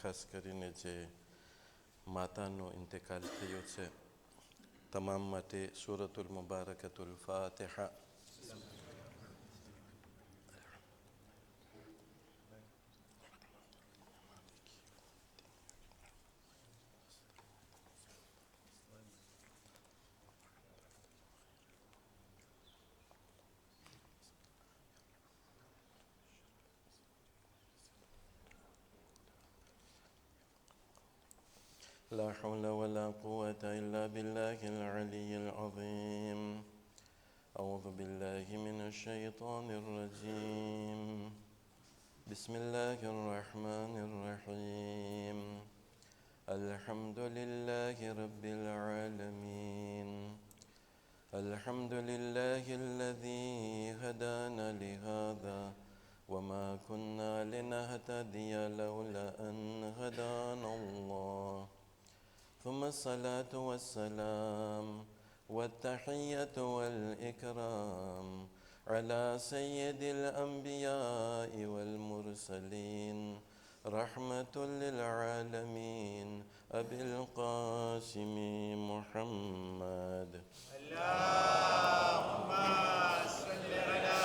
ખાસ કરીને જે માતાનો ઇન્તેકાલ થયો છે તમામ માટે સૂરતુલ મુબારકતુલ ફાતિહા. لا حول ولا قوة إلا بالله العلي العظيم. أعوذ بالله من الشيطان الرجيم. بسم الله الرحمن الرحيم. الحمد لله رب العالمين. الحمد لله الذي هدانا لهذا وما كنا لنهتدي لولا أن هدانا الله. ثم الصلاة والسلام والتحية والإكرام على سيد الأنبياء والمرسلين رحمة للعالمين أبي القاسم محمد. اللهم صل على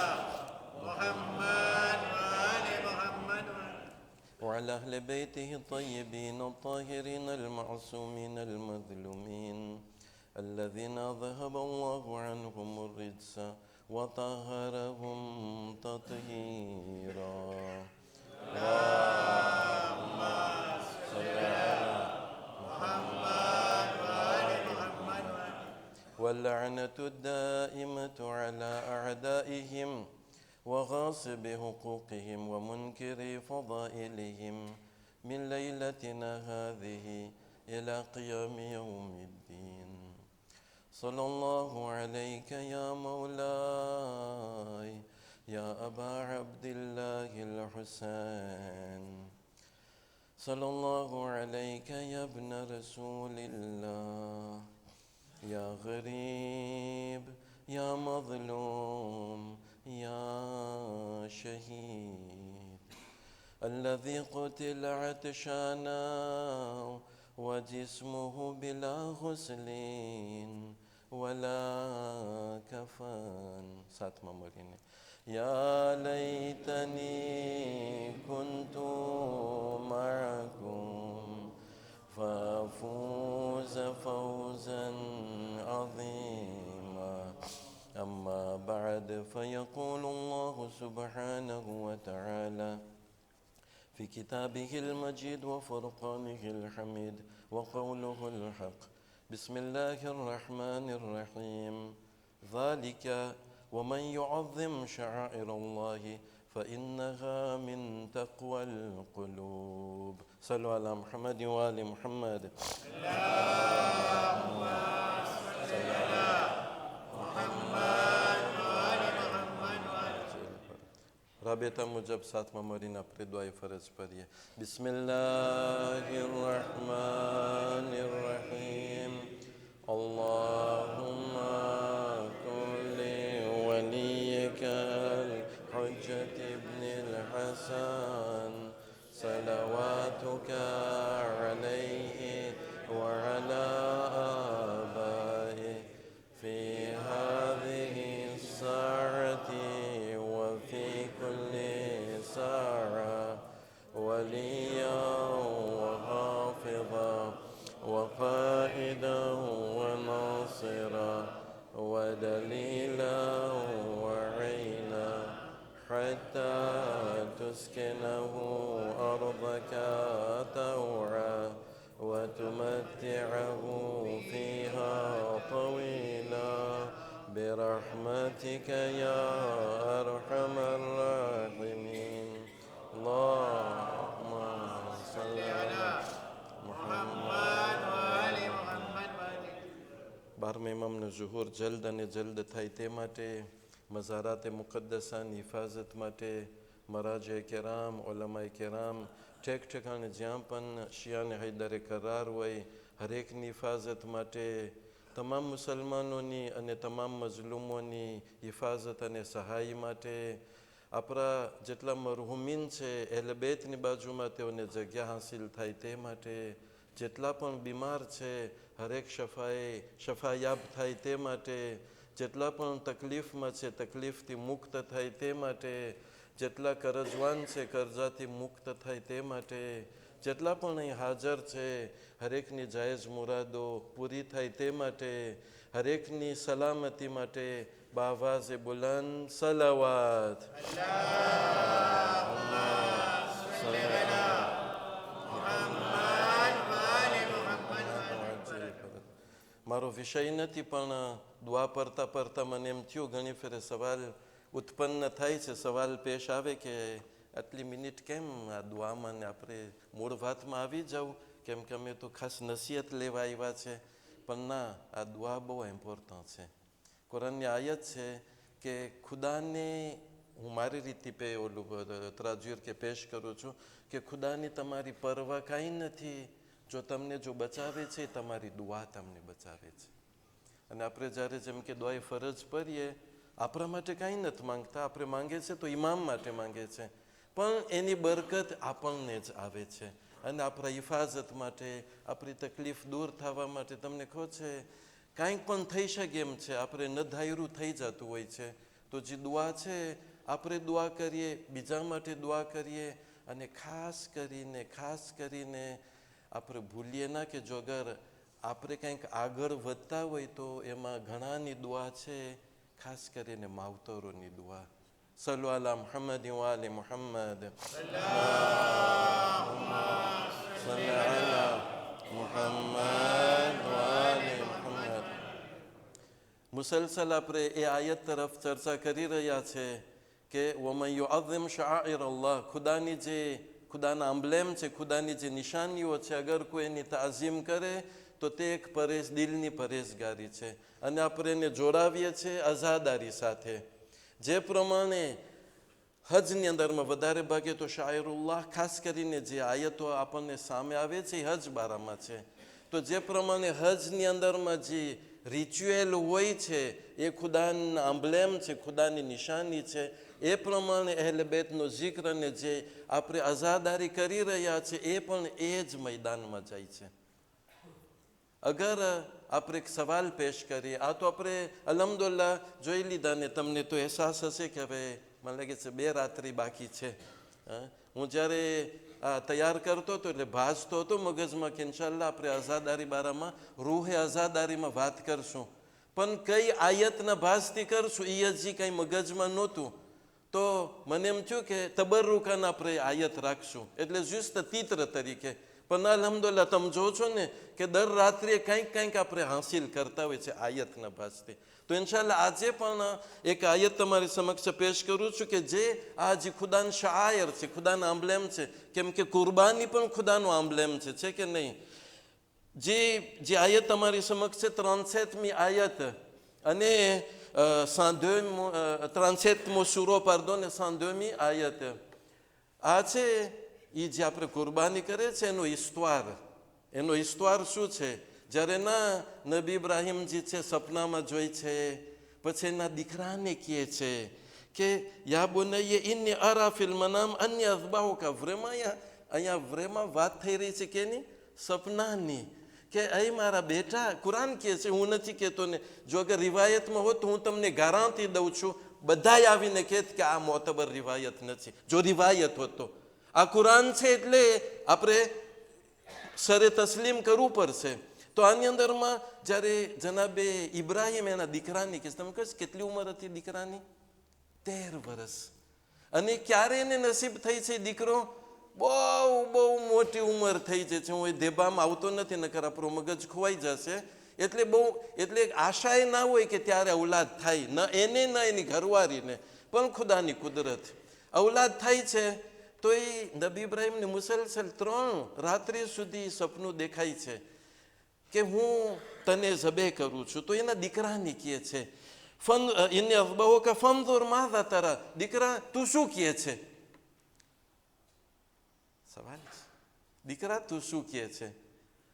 محمد وآل محمد وعلى أهل بيته الطيبين الطاهرين المعصومين المظلومين الذين ذهب الله عنهم الرجس وطهرهم تطهيرا. اللهم صل على محمد وآل محمد واللعنة الدائمة على أعدائهم وغاصب حقوقهم ومنكر فضائلهم من ليلتنا هذه إلى قيام يوم الدين. صلى الله عليك يا مولاي يا أبا عبد الله الحسين. صلى الله عليك يا ابن رسول الله يا غريب يا مظلوم يا شهيد الذي قتل عطشانا وجسمه بلا غسل ولا كفن. ساتما موليني. يا ليتني كنت معكم فأفوز فوزا عظيما. أما بعد فيقول الله سبحانه وتعالى في كتابه المجيد وفرقانه الحميد وقوله الحق. بسم الله الرحمن الرحيم. ذلك ومن يعظم شعائر الله فإنها من تقوى القلوب. صلوا على محمد وآل محمد. اللهم صل على محمد وآل محمد رابطة मुजब सातमा मरीना पर दुआए फर्ज पढ़िए. बिस्मिल्लाहिर्रहमानिर्रहीम. अल्लाहुम्मा कुल्ली वलियका الحجة ابن الحسن صلواتك عليه وعلى آبائه في هذه الساعة وفي كل ساعة وليا وحافظا وقائدا وناصرا ودليلا وعينا حتى تسكنه أرضك طوعا وتمتعه فيها طويلا برحمتك يا أرحم الراحمين. اللهم صل على محمد وآل محمد. 12 ઇમામનું ઝુહુર જલ્દ અને જલ્દ થાય તે માટે મઝારાત મુકદ્દસાની હિફાજત માટે મરાજે કેરામ ઉલમાએ કેરામ ઠેક ઠેકાણે જ્યાં પણ શિયાને હૈદરે કરાર હોય હરેકની હિફાજત માટે તમામ મુસલમાનોની અને તમામ મઝલૂમોની હિફાજત અને સહાય માટે આપણા જેટલા મરહુમીન છે અહેલ બેતની બાજુમાં તેઓને જગ્યા હાંસિલ થાય તે માટે, જેટલા પણ બીમાર છે હરેક શફાયાબ થાય તે માટે, જેટલા પણ તકલીફમાં છે તકલીફથી મુક્ત થાય તે માટે, જેટલા કરજવાન છે કરજાથી મુક્ત થાય તે માટે, જેટલા પણ અહીં હાજર છે હરેકની જાયઝ મુરાદો પૂરી થાય તે માટે, હરેકની સલામતી માટે બાવાઝે બુલંદ સલાવાત. મારો વિષય નથી, પણ દુઆ પડતા પડતા મને એમ થયું, ઘણી ફેરે સવાલ ઉત્પન્ન થાય છે, સવાલ પેશ આવે કે આટલી મિનિટ કેમ આ દુઆમાં ને આપણે મૂળ વાતમાં આવી જાવ, કેમ કે અમે તો ખાસ નસીહત લેવા આવ્યા છે. પણ ના, આ દુઆ બહુ ઇમ્પોર્ટન્ટ છે. કુરાનની આયત છે કે ખુદાને હું મારી રીતે તરાજુર કે પેશ કરું છું કે ખુદાની તમારી પરવા કાંઈ નથી. તમને જો બચાવે છે તમારી દુઆ તમને બચાવે છે. અને આપણે જ્યારે જેમ કે દુઆએ ફરજ પડીએ, આપણા માટે કાંઈ નથી માંગતા, આપણે માંગે છે તો ઇમામ માટે માંગે છે, પણ એની બરકત આપણને જ આવે છે. અને આપણા હિફાજત માટે, આપણી તકલીફ દૂર થવા માટે, તમને કહો છે કાંઈક પણ થઈ શકે એમ છે, આપણે ન ધાર્યું થઈ જતું હોય છે. તો જે દુઆ છે આપણે દુઆ કરીએ, બીજા માટે દુઆ કરીએ, અને ખાસ કરીને આપણે ભૂલીએ ના કે જો અગર આપણે કંઈક આગળ વધતા હોય તો એમાં ઘણાની દુઆ છે, ખાસ કરીને માવતરોની દુઆ. સલ્લુ અલા મુહમ્મદ વ આલિ મુહમ્મદ. મુસલસલ આપણે એ આયત તરફ ચર્ચા કરી રહ્યા છે કે વમન યુઅઝિમ શઆઇર અલ્લાહ, ખુદાના એમ્બ્લેમ છે, ખુદાની જે નિશાનીઓ છે, અગર કોઈ એની તાઝીમ કરે તો તે એક દિલની પરેશગારી છે. અને આપણે એને જોડાવીએ છીએ આઝાદારી સાથે. જે પ્રમાણે હજની અંદરમાં વધારે ભાગે તો શાયરુલ્લાહ, ખાસ કરીને જે આયતો આપણને સામે આવે છે એ હજ બારામાં છે. તો જે પ્રમાણે હજની અંદરમાં જે રિચ્યુઅલ હોય છે એ ખુદાના એમ્બ્લેમ છે, ખુદાની નિશાની છે, એ પ્રમાણે અહેલ બેતનો જિક્ર અને જે આપણે આઝાદારી કરી રહ્યા છે એ પણ એ જ મેદાનમાં જાય છે. અગર આપણે એક સવાલ પેશ કરીએ, આ તો આપણે અલ્હમ્દુલિલ્લાહ જોઈ લીધા ને તમને તો અહેસાસ હશે કે હવે મને લાગે છે 2 રાત્રિ બાકી છે. હું જ્યારે તૈયાર કરતો હતો એટલે ભાસતો હતો મગજમાં કે ઇન્શાલ્લાહ આપણે આઝાદારી બારામાં રૂહે આઝાદારીમાં વાત કરશું, પણ કઈ આયતના ભાસથી કરશું એ હજી કંઈ મગજમાં નહોતું. તો મને એમ થયું કે તબર્રુકાન આપણે આયત રાખશું, એટલે જુસ્ત તીત્ર તરીકે. પણ અલ્હમ્દુલિલ્લાહ તમે જો છો ને કે દર રાત્રિએ કંઈક આપણે હાંસિલ કરતા હોય છે આયતના ભાસથી. તો ઇન્શાલ્લાહ આજે પણ એક આયત તમારી સમક્ષ પેશ કરું છું કે જે આ જે ખુદાન શાયર છે, ખુદાના આમ્બ્લેમ છે, કેમ કે કુરબાની પણ ખુદાનો આમ્બ્લેમ છે કે નહીં. જે આયત તમારી સમક્ષ છે 37મી આયત અને 37મો સૂરો, પારદો ને 32મી આયત. આ છે એ જે આપણે કુરબાની કરે છે એનો ઇસ્તવાર શું છે. જ્યારે નબી ઇબ્રાહીમજી છે સપનામાં જોઈ છે, પછી એના દીકરાને કહે છે કે યા બુનય્ય ઇન્ની અરા ફિલ મનામ અન્ય અઝબાહુકા. અહીંયા વ્રેમાં વાત થઈ રહી છે કેની? સપનાની. કે અહીં મારા બેટા, કુરાન કહે છે, હું નથી કહેતો ને. જો અગર રિવાયતમાં હોત તો હું તમને ગારાંટી દઉં છું, બધાય આવીને કહેત કે આ મોતબર રિવાયત નથી. જો રિવાયત હોત તો આ કુરાન છે એટલે આપણે સરે તસ્લીમ કરવું પડશે. તો આની અંદરમાં જ્યારે જનાબે ઇબ્રાહીમ એના દીકરાની કે તમે કહો કેટલી ઉંમર હતી દીકરાની? 13 વર્ષ. અને ક્યારે એને નસીબ થઈ છે દીકરો? બહુ મોટી ઉંમર થઈ જાય છે. હું એ દેબામાં આવતો નથી, નકર આપણો મગજ ખોવાઈ જશે. એટલે આશાએ ના હોય કે ત્યારે ઔલાદ થાય, ન એને ન એની ઘરવાળીને, પણ ખુદાની કુદરત ઔલાદ થાય છે. તો એ નબી ઇબ્રાહીમને મુસલસલ 3 રાત્રિ સુધી સપનું દેખાય છે કે હું તને ઝબે કરું છું. તો એના દીકરાની કહે છે એને અઝબહુ કે ફંઝુર માઝા તરા, દીકરા તું શું કહે છે? સવાલ છે, દીકરા તું શું કહે છે?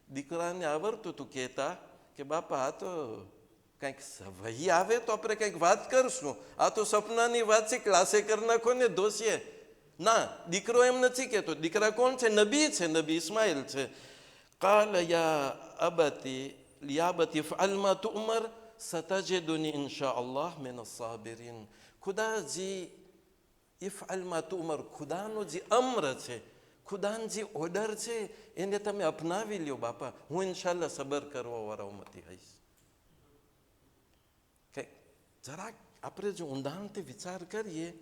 દીકરાને આવડતું તું કહેતા કે બાપા આ તો કંઈક વહી આવે તો આપણે કંઈક વાત કરશું. આ તો સપનાની વાત છે, ક્લાસે કરી નાખો ને દોષીએ. ના, દીકરો એમ નથી કહેતો. દીકરા કોણ છે? નબી છે, નબી ઇસ્માઇલ છે. કાલ યા બતી ફઅલ મા તુઅમર સતજિદુની ઇન્શાઅલ્લાહ મિનસ સાબિરીન. ખુદાજી ઇફઅલ મા તુઅમર, ખુદાનો જે અમ્ર છે, ખુદાનો જે ઓર્ડર છે એને તમે અપનાવી લ્યો બાપા, હું ઇન્શાલ્લાહ સબર કરવા વાળાઓમાંથી હઈશ. કે જરાક આપણે જો ઊંડાણથી વિચાર કરીએ,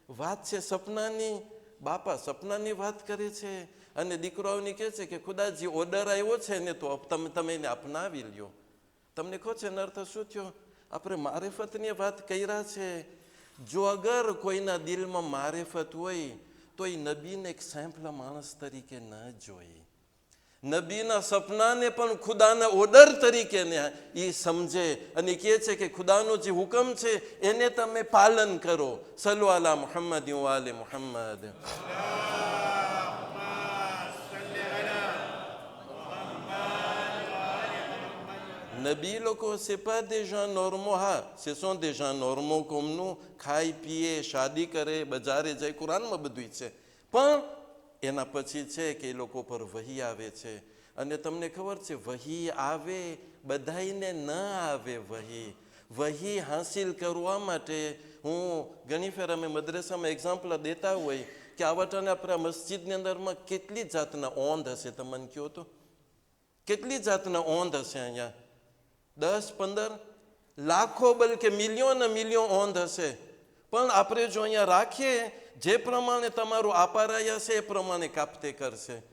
વાત છે સપનાની. બાપા સપનાની વાત કરે છે અને દીકરાઓની કહે છે કે ખુદાજી ઓર્ડર આવ્યો છે ને તો તમે એને અપનાવી લ્યો. તમને કહો છે એનો અર્થ શું થયો? આપણે મારેફતની વાત કર્યા છે. જો અગર કોઈના દિલમાં મારેફત હોય તો એ નબીને એક સાંભળા માણસ તરીકે ન જોઈ, નબીના સપનાને પણ ખુદાના ઓર્ડર તરીકે એ સમજે અને કહે છે કે ખુદાનો જે હુકમ છે એને તમે પાલન કરો. સલ્લુ અલા મુહમ્મદ વ આલે મુહમ્મદ. નબી લોકો c'est pas des gens normaux. હા, ce sont des gens normaux comme nous. ખાય પીએ, શાદી કરે, બજારે જાય, કુરાનમાં બધું છે. પણ એના પછી છે કે એ લોકો પર વહી આવે છે. અને તમને ખબર છે વહી આવે બધાઈને ન આવે. વહી હાંસિલ કરવા માટે હું ઘણી ફેર અમે મદ્રસામાં એક્ઝામ્પલ દેતા હોય કે આવા ટાણે આપણા મસ્જિદની અંદરમાં કેટલી જાતના ઓંધ હશે, તમને કહો તો કેટલી જાતના ઓંધ હશે? અહીંયા 10-15 લાખો બલકે મિલિયન ઓંધ હશે. પણ આપણે જો અહીંયા રાખીએ, જે પ્રમાણે તમારું આપારાય હશે એ પ્રમાણે કાપતે કરશે.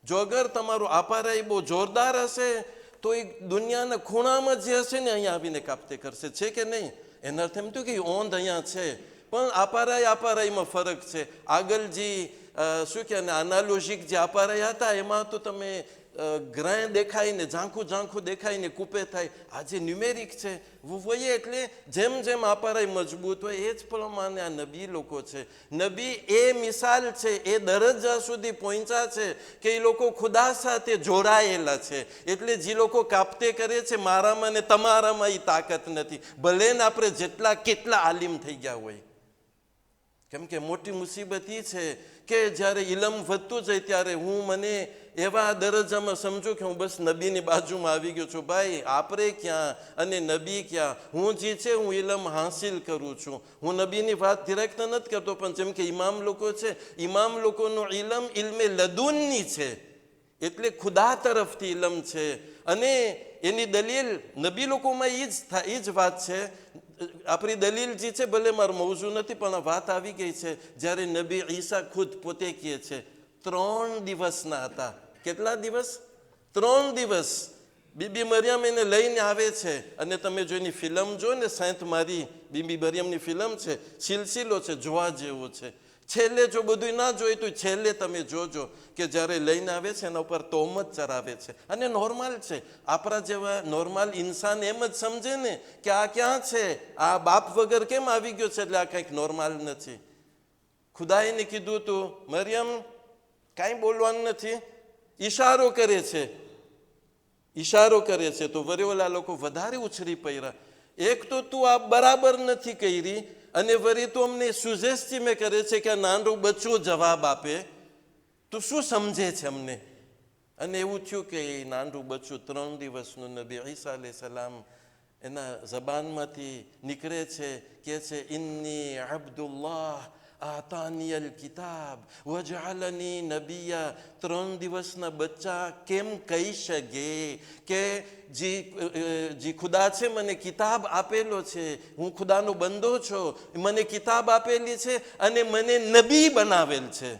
જો અગર તમારું આપારાય બહુ જોરદાર હશે તો એ દુનિયાના ખૂણામાં જે હશે ને અહીંયા આવીને કાપતે કરશે. છે કે નહીં? એના અર્થ એમ થયું કે ઓંધ અહીંયા છે, પણ આપારાયમાં ફરક છે. આગળ જે શું કહે ને એનાલોજિક જે આપારાય હતા એમાં તો તમે ગ્રાય દેખાય ને ઝાંખું દેખાય ને કૂપે થાય. આ જે ન્યુમેરિક છે વોઈએ એટલે જેમ જેમ આપારાય મજબૂત હોય એ જ પ્રમાણે આ નબી લોકો છે. નબી એ મિસાલ છે, એ દરજ્જા સુધી પહોંચ્યા છે કે એ લોકો ખુદા સાથે જોડાયેલા છે. એટલે જે લોકો કાપતે કરે છે મારામાં ને તમારામાં એ તાકાત નથી, ભલે ને આપણે જેટલા કેટલા આલિમ થઈ ગયા હોય. કેમ કે મોટી મુસીબત એ છે કે જ્યારે ઇલમ વધતું જાય ત્યારે મને એવા દરજ્જામાં સમજો કે હું બસ નબીની બાજુમાં આવી ગયો છું. ભાઈ આપણે ક્યાં અને નબી ક્યાં? હું જે છે હું ઇલમ હાંસિલ કરું છું. હું નબીની વાત ડિરેક્ટ નથી કરતો, પણ જેમ કે ઇમામ લોકો છે, ઇમામ લોકોનું ઇલમ ઇલ્મે લદુનની છે, એટલે ખુદા તરફથી ઇલમ છે. અને એની દલીલ નબી લોકોમાં એ જ વાત છે. આપણી દલીલ જે છે, ભલે મારું મૌજુ નથી પણ આ વાત આવી ગઈ છે. જ્યારે નબી ઈસા ખુદ પોતે કહે છે 3 દિવસના હતા. કેટલા દિવસ? 3 દિવસ. બીબી મરિયમ એને લઈને આવે છે અને તમે જો એની ફિલ્મ જો ને, સેન્ટ મારી બીબી મરિયમની ફિલ્મ છે, સિલસિલો છે, જોવા જેવો છે. છેલ્લે જો બધું ના જોઈ તો છેલ્લે તમે જોજો કે જ્યારે લઈને આવે છે એના ઉપર તોહમત ચરાવે છે. અને નોર્મલ છે, આપણા જેવા નોર્મલ ઇન્સાન એમ જ સમજે ને કે આ ક્યાં છે, આ બાપ વગર કેમ આવી ગયો છે, એટલે આ કંઈક નોર્મલ નથી. ખુદાઈને કીધું તું મરિયમ કાંઈ બોલવાનું નથી, ઈશારો કરે છે. તો વરેઓલા લોકો વધારે ઉછળી પડ્યા. એક તો તું આ બરાબર નથી કરી અને વળી તો અમને સુજેસ્ટીમે કરે છે કે નાનું બચ્ચું જવાબ આપે. તું શું સમજે છે અમને? અને એવું થયું કે એ નાનું બચ્ચું 3 દિવસનું નબી ઈસા અલૈહિસ્સલામ એના જબાનમાંથી નીકળે છે, કે છે ઇન્ની અબ્દુલ્લાહ આતાનિયલ કિતાબ વજઅલની નબિયા. 3 દિવસના બચ્ચા કેમ કહી શકે કે જે ખુદા છે મને કિતાબ આપેલો છે, હું ખુદાનો બંદો છું, મને કિતાબ આપેલી છે અને મને નબી બનાવેલ છે.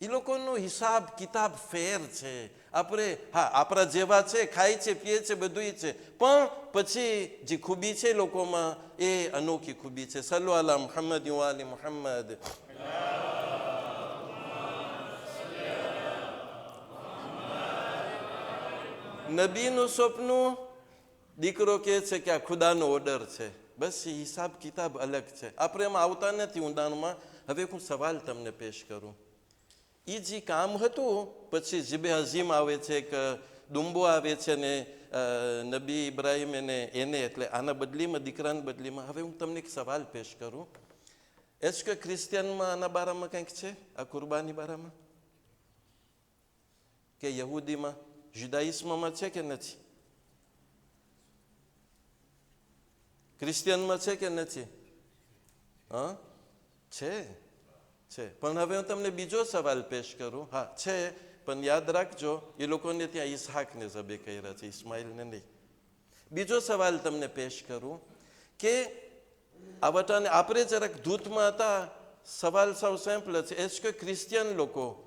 એ લોકોનો હિસાબ કિતાબ ફેર છે. આપણે આપણા જેવા છે, ખાય છે, પીએ છે, બધું છે, પણ પછી જે ખૂબી છે લોકોમાં એ અનોખી ખૂબી છે. સલ્લુ અલા મુહમ્મદ વ આલે મુહમ્મદ. નબીનું સપનું, દીકરો કહે છે કે આ ખુદાનો ઓર્ડર છે, બસ એ હિસાબ કિતાબ અલગ છે. આપણે એમાં આવતા નથી ઊંડાણમાં. હવે હું સવાલ તમને પેશ કરું. એ જે કામ હતું પછી જીબે હઝીમ આવે છે, એક ડુંબો આવે છે ને નબી ઇબ્રાહીમ એને એટલે આના બદલીમાં દીકરાના બદલીમાં. હવે હું તમને એક સવાલ પેશ કરું. એસ કે ક્રિશ્ચિયનમાં આના બારામાં કંઈક છે, આ કુરબાની બારામાં? કે યહૂદીમાં, જુદાઇસ્મમાં છે કે નથી? ક્રિશ્ચિયનમાં છે કે નથી? હા, છે. પણ હવે હું તમને બીજો સવાલ પેશ કરું. હા છે, પણ યાદ રાખજો એ લોકોને ત્યાં ઈસહાકને ઝબે કર્યા છે, ઇસ્માઇલને નહીં. બીજો સવાલ તમને પેશ કરું કે આવટાને આપણે જરાક ધૂતમાં હતા. સવાલ સાવ સિમ્પલ છે. એસ કે ક્રિશ્ચિયન લોકો,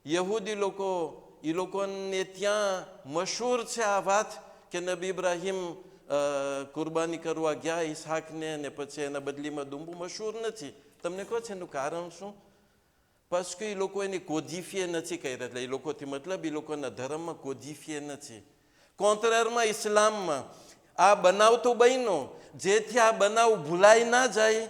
યહૂદી લોકો, એ લોકોને ત્યાં મશહૂર છે આ વાત કે નબી ઇબ્રાહીમ કુરબાની કરવા ગયા ઈસહાકને ને પછી એના બદલીમાં દુંબુ? મશહૂર નથી. તમને કહો છે એનું કારણ શું? પછી એ લોકો એની કોદીફીએ નથી કર્યા. એટલે એ લોકોથી મતલબ એ લોકોના ધર્મમાં કોદીફીએ નથી. કોન્ટ્રારમાં ઇસ્લામમાં આ બનાવ તો બન્યો, જેથી આ બનાવ ભૂલાઈ ના જાય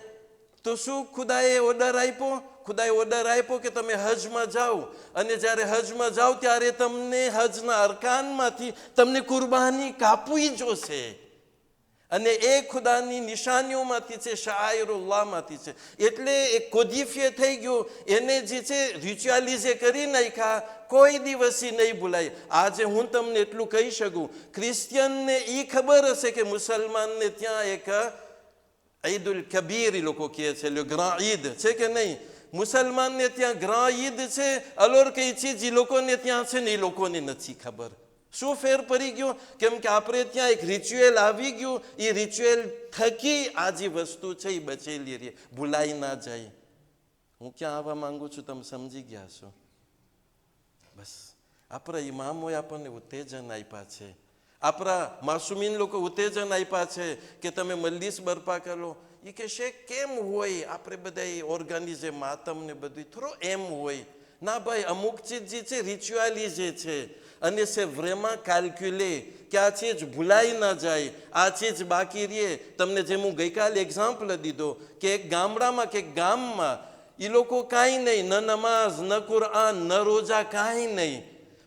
તો શું ખુદાએ ઓર્ડર આપ્યો? ખુદાએ ઓર્ડર આપ્યો કે તમે હજમાં જાઓ, અને જ્યારે હજમાં જાઓ ત્યારે તમને હજના અરકાનમાંથી તમને કુરબાની કાપવી જોશે. અને એ ખુદાની નિશાનીઓમાંથી છે, શાયરુલ્લાહમાંથી છે. એટલે એ કોદીફીએ થઈ ગયું. એને જે છે રિચ્યુઅલિઝે કરી નાખ્યા, કોઈ દિવસ નહીં ભૂલાય. આજે હું તમને એટલું કહી શકું, ક્રિશ્ચિયનને એ ખબર હશે કે મુસલમાનને ત્યાં એક ઈદુલ કબીર એ લોકો કહે છે, ગ્રાં ઈદ છે કે નહીં? મુસલમાનને ત્યાં ગ્રાં ઈદ છે, અલોર કઈ ચીજ એ લોકોને ત્યાં છે ને એ લોકોને નથી ખબર. શું ફેર પડી ગયો? કેમ કે આપણે ત્યાં એક રિચ્યુઅલ આવી ગયું. એ રિચ્યુઅલ થકી આ જે વસ્તુ છે એ બચેલી રહે, ભૂલાઈ ના જાય. હું ક્યાં આવવા માંગુ છું તમે સમજી ગયા છો? બસ આપણા ઇમામોએ આપણને ઉત્તેજન આપ્યા છે, આપણા માસુમીન લોકો ઉત્તેજન આપ્યા છે કે તમે મજલિસ બરપા કરો. એ કહેશે કેમ હોય, આપણે બધા ઓર્ગાનિઝે માતમ ને બધું થોડો એમ હોય. ના ભાઈ, અમુક ચીજ જે છે રિચ્યુઅલી છે, અને છે vraiment કેલ્ક્યુલે કે આ ચીજ ભૂલાઈ ના જાય, આ ચીજ બાકી રહે. તમને જેમ હું ગઈકાલે એક્ઝામ્પલ દીધો કે એક ગામડામાં કે ગામમાં એ લોકો કાંઈ નહીં, ન નમાઝ, ન કુરઆન, ન રોજા, કાંઈ નહીં.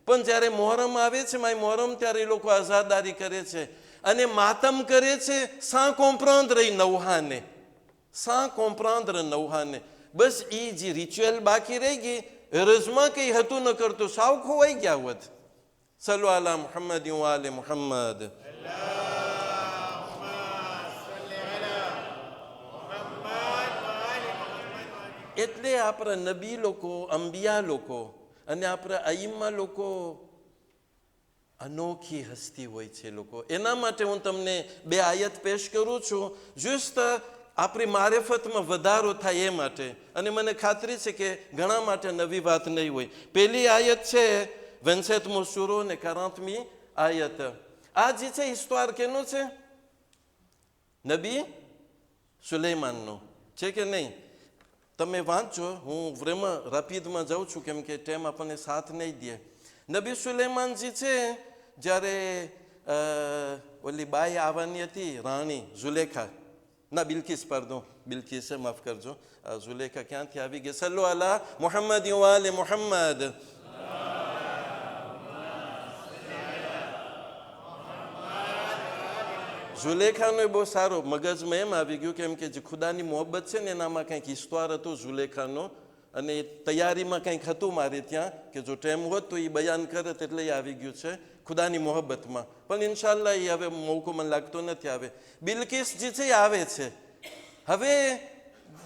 પણ જ્યારે મોહરમ આવે છે માય મોહરમ, ત્યારે એ લોકો આઝાદારી કરે છે અને માતમ કરે છે. sans comprendre નવહાને, sans comprendre નવહાને. બસ એ જે રિચ્યુઅલ બાકી રહી ગઈ. રજમાં કંઈ હતું ન કરતું, સાવ ખોવાઈ ગયા હોત. સલ્લુ અલા મુહમ્મદ વ આલે મુહમ્મદ. એટલે આપણા નબી લોકો, અંબિયા લોકો અને આપણા અઈમ્મા લોકો અનોખી હસ્તી હોય છે લોકો. એના માટે હું તમને બે આયત પેશ કરું છું, જુસ્ત આપણી મારેફતમાં વધારો થાય એ માટે. અને મને ખાતરી છે કે ઘણા માટે નવી વાત નહીં હોય. પહેલી આયત છે 27 સૂરો ને 40મી આયત. આ જે છે હિસ્તોર કેનો છે? નબી સુલેમાનનો છે કે નહીં? તમે વાંચો. હું vraiment રપીદમાં જાઉં છું કેમ કે ટાઈમ આપણને સાથ નહીં દે. નબી સુલેમાનજી છે, જ્યારે ઓલી બાઈ આવવાની હતી, રાણી ઝુલેખા, ના બિલકિસ, પાર્દો બિલકિસ, માફ કરજો, ઝુલેખા ક્યાંથી આવી ગઈ? સલ્લુ અલા મુહમ્મદ વ આલે મુહમ્મદ. ઝુલેખાનો બહુ સારો મગજમાં એમ આવી ગયું કેમ કે જે ખુદાની મોહબ્બત છે ને એનામાં કંઈક હિસ્તોર હતો ઝુલેખાનો, અને એ તૈયારીમાં કંઈક હતું મારે ત્યાં કે જો ટાઈમ હોત તો એ બયાન કરત, એટલે એ આવી ગયું છે ખુદાની મોહબ્બતમાં. પણ ઇન્શાલ્લાહ એ હવે મોકો મને લાગતો નથી આવે. બિલકિસ જે છે એ આવે છે. હવે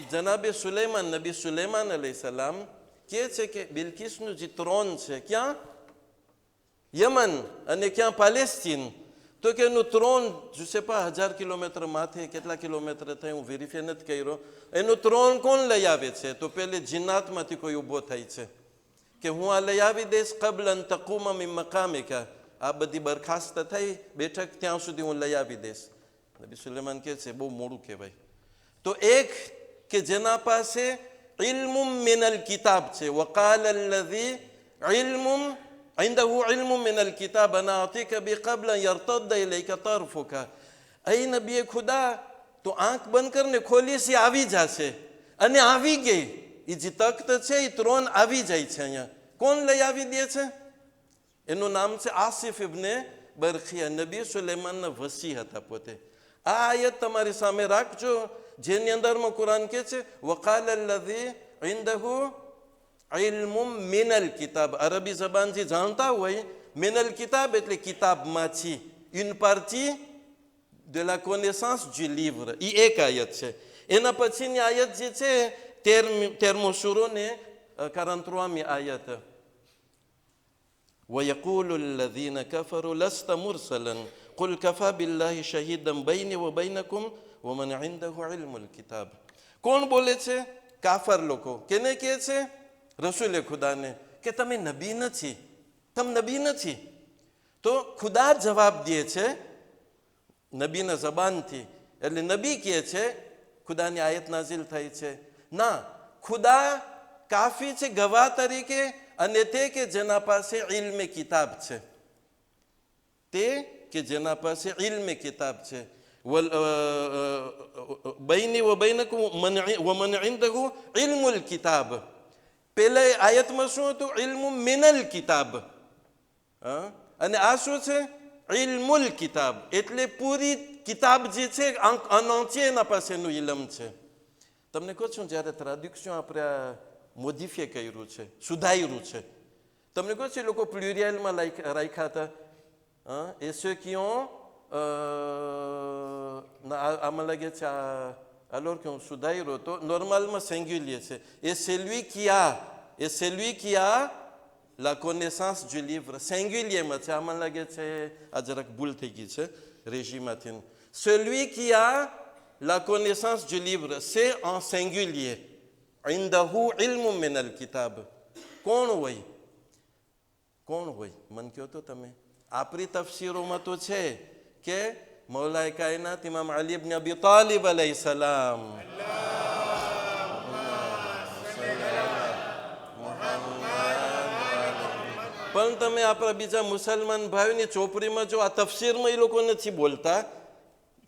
જનાબે સુલેમાન, નબી સુલેમાન અલૈહિસ્સલામ કહે છે કે બિલકિસનું જે ત્રોન છે ક્યાં? યમન, અને ક્યાં? પેલેસ્ટીન. તો કે એનું ત્રોન જોશે પા 1000 કિલોમીટર માથે, કેટલા કિલોમીટર થાય હું વેરીફાઈ નથી કર્યો. એનું ત્રોન કોણ લઈ આવે છે? તો પેલે જિન્નાતમાંથી કોઈ ઊભો થાય છે કે હું આ લઈ આવી દઈશ. કબલન તકુમ મિન મકામિકા, આ બધી બરખાસ્ત થઈ બેઠક ત્યાં સુધી હું લઈ આવી દઈશ. નબી સુલેમાન કહે છે બહુ મોડું કહેવાય. તો એક કે જેના પાસે ઇલ્મુમ મિનલ કિતાબ છે, વકાલ અલ્લઝી ઇલ્મુમ عنده علم من الكتاب أنا أعطيك بقبل يرتد إليك طرفك. أي નબી ખુદા તો આંખ બંધ કરીને ખોલી છે, આવી જશે. અને આવી ગઈ. એ જે તખ્ત છે એ ત્રોન આવી જાય છે અહીંયા. કોણ લઈ આવી દે છે? એનું નામ છે આસિફ ઇબ્ને બરખિયા નબી સુલેમાનના વસી હતા પોતે. આ આયત તમારી સામે રાખજો, જેની અંદરમાં કુરાન કહે છે વકાલ અલ્લઝી ઇન્દહુ ઇલ્મુમ મિનલ કિતાબ. અરબી જબાન જે જાણતા હોય, મિનલ કિતાબ એટલે કિતાબમાંથી, une partie de la connaissance du livre. એ એક આયત છે. એના પછીની આયત જે છે 13મો સૂરો ને 43મી આયત. ويقول الذين كفروا لست مرسلا قل كفى بالله شهيدا بيني وبينكم ومن عنده علم الكتاب. કોણ બોલે છે? કાફર લોકો. કેને કહે છે? રસૂલે ખુદાને કે તમે નબી નથી, તમે નબી નથી. તો ખુદા જવાબ દે છે નબીના જબાનથી. એટલે નબી કહે છે, ખુદાની આયત નાઝિલ થઈ છે, ના, ખુદા કાફી છે ગવાહ તરીકે, અને તે કે જેના પાસે ઇલ્મે કિતાબ છે, તે કે જેના પાસે ઇલ્મે કિતાબ છે. બૈની વ બૈનકુમ વમન ઇન્દહુ ઇલ્મુલ કિતાબ. પહેલા આયતમાં શું હતું? ઇલ્મુ મિનલ કિતાબ. અને આ શું છે? ઇલ્મુલ કિતાબ. એટલે પૂરી કિતાબ જે છે એના પાસેનું ઇલમ છે. તમને કહું છું, જ્યારે ટ્રાડ્યુક્શન આપણે આ મોડિફાય કર્યું છે, સુધાર્યું છે, તમને કહું છું લોકો પ્લુરિયલમાં રાખ્યા હતા. એ ceux qui ont આમાં લાગે છે alors que સુધાર્યો તો નોર્મલમાં સિંગ્યુલર છે. Et celui qui a la connaissance du livre, સિંગ્યુલરમાં છે. આમાં લાગે છે આ જરાક ભૂલ થઈ ગઈ છે રેજીમાંથી. Celui qui a la connaissance du livre, c'est en singulier. ઇન્દહુ ઇલ્મુ Minal કિતાબ. કોણ હોય? કોણ હોય? મન કહો તો તમે. આપણી તફસીરોમાં તો છે કે મૌલાએ કાયનાત ઇમામ અલી ઇબ્ન અબી તાલિબ અલૈહિ સલામ. પણ તમે આપણા બીજા મુસલમાન ભાઈની ચોપડીમાં જો આ તફસીરમાં એ લોકો નથી બોલતા,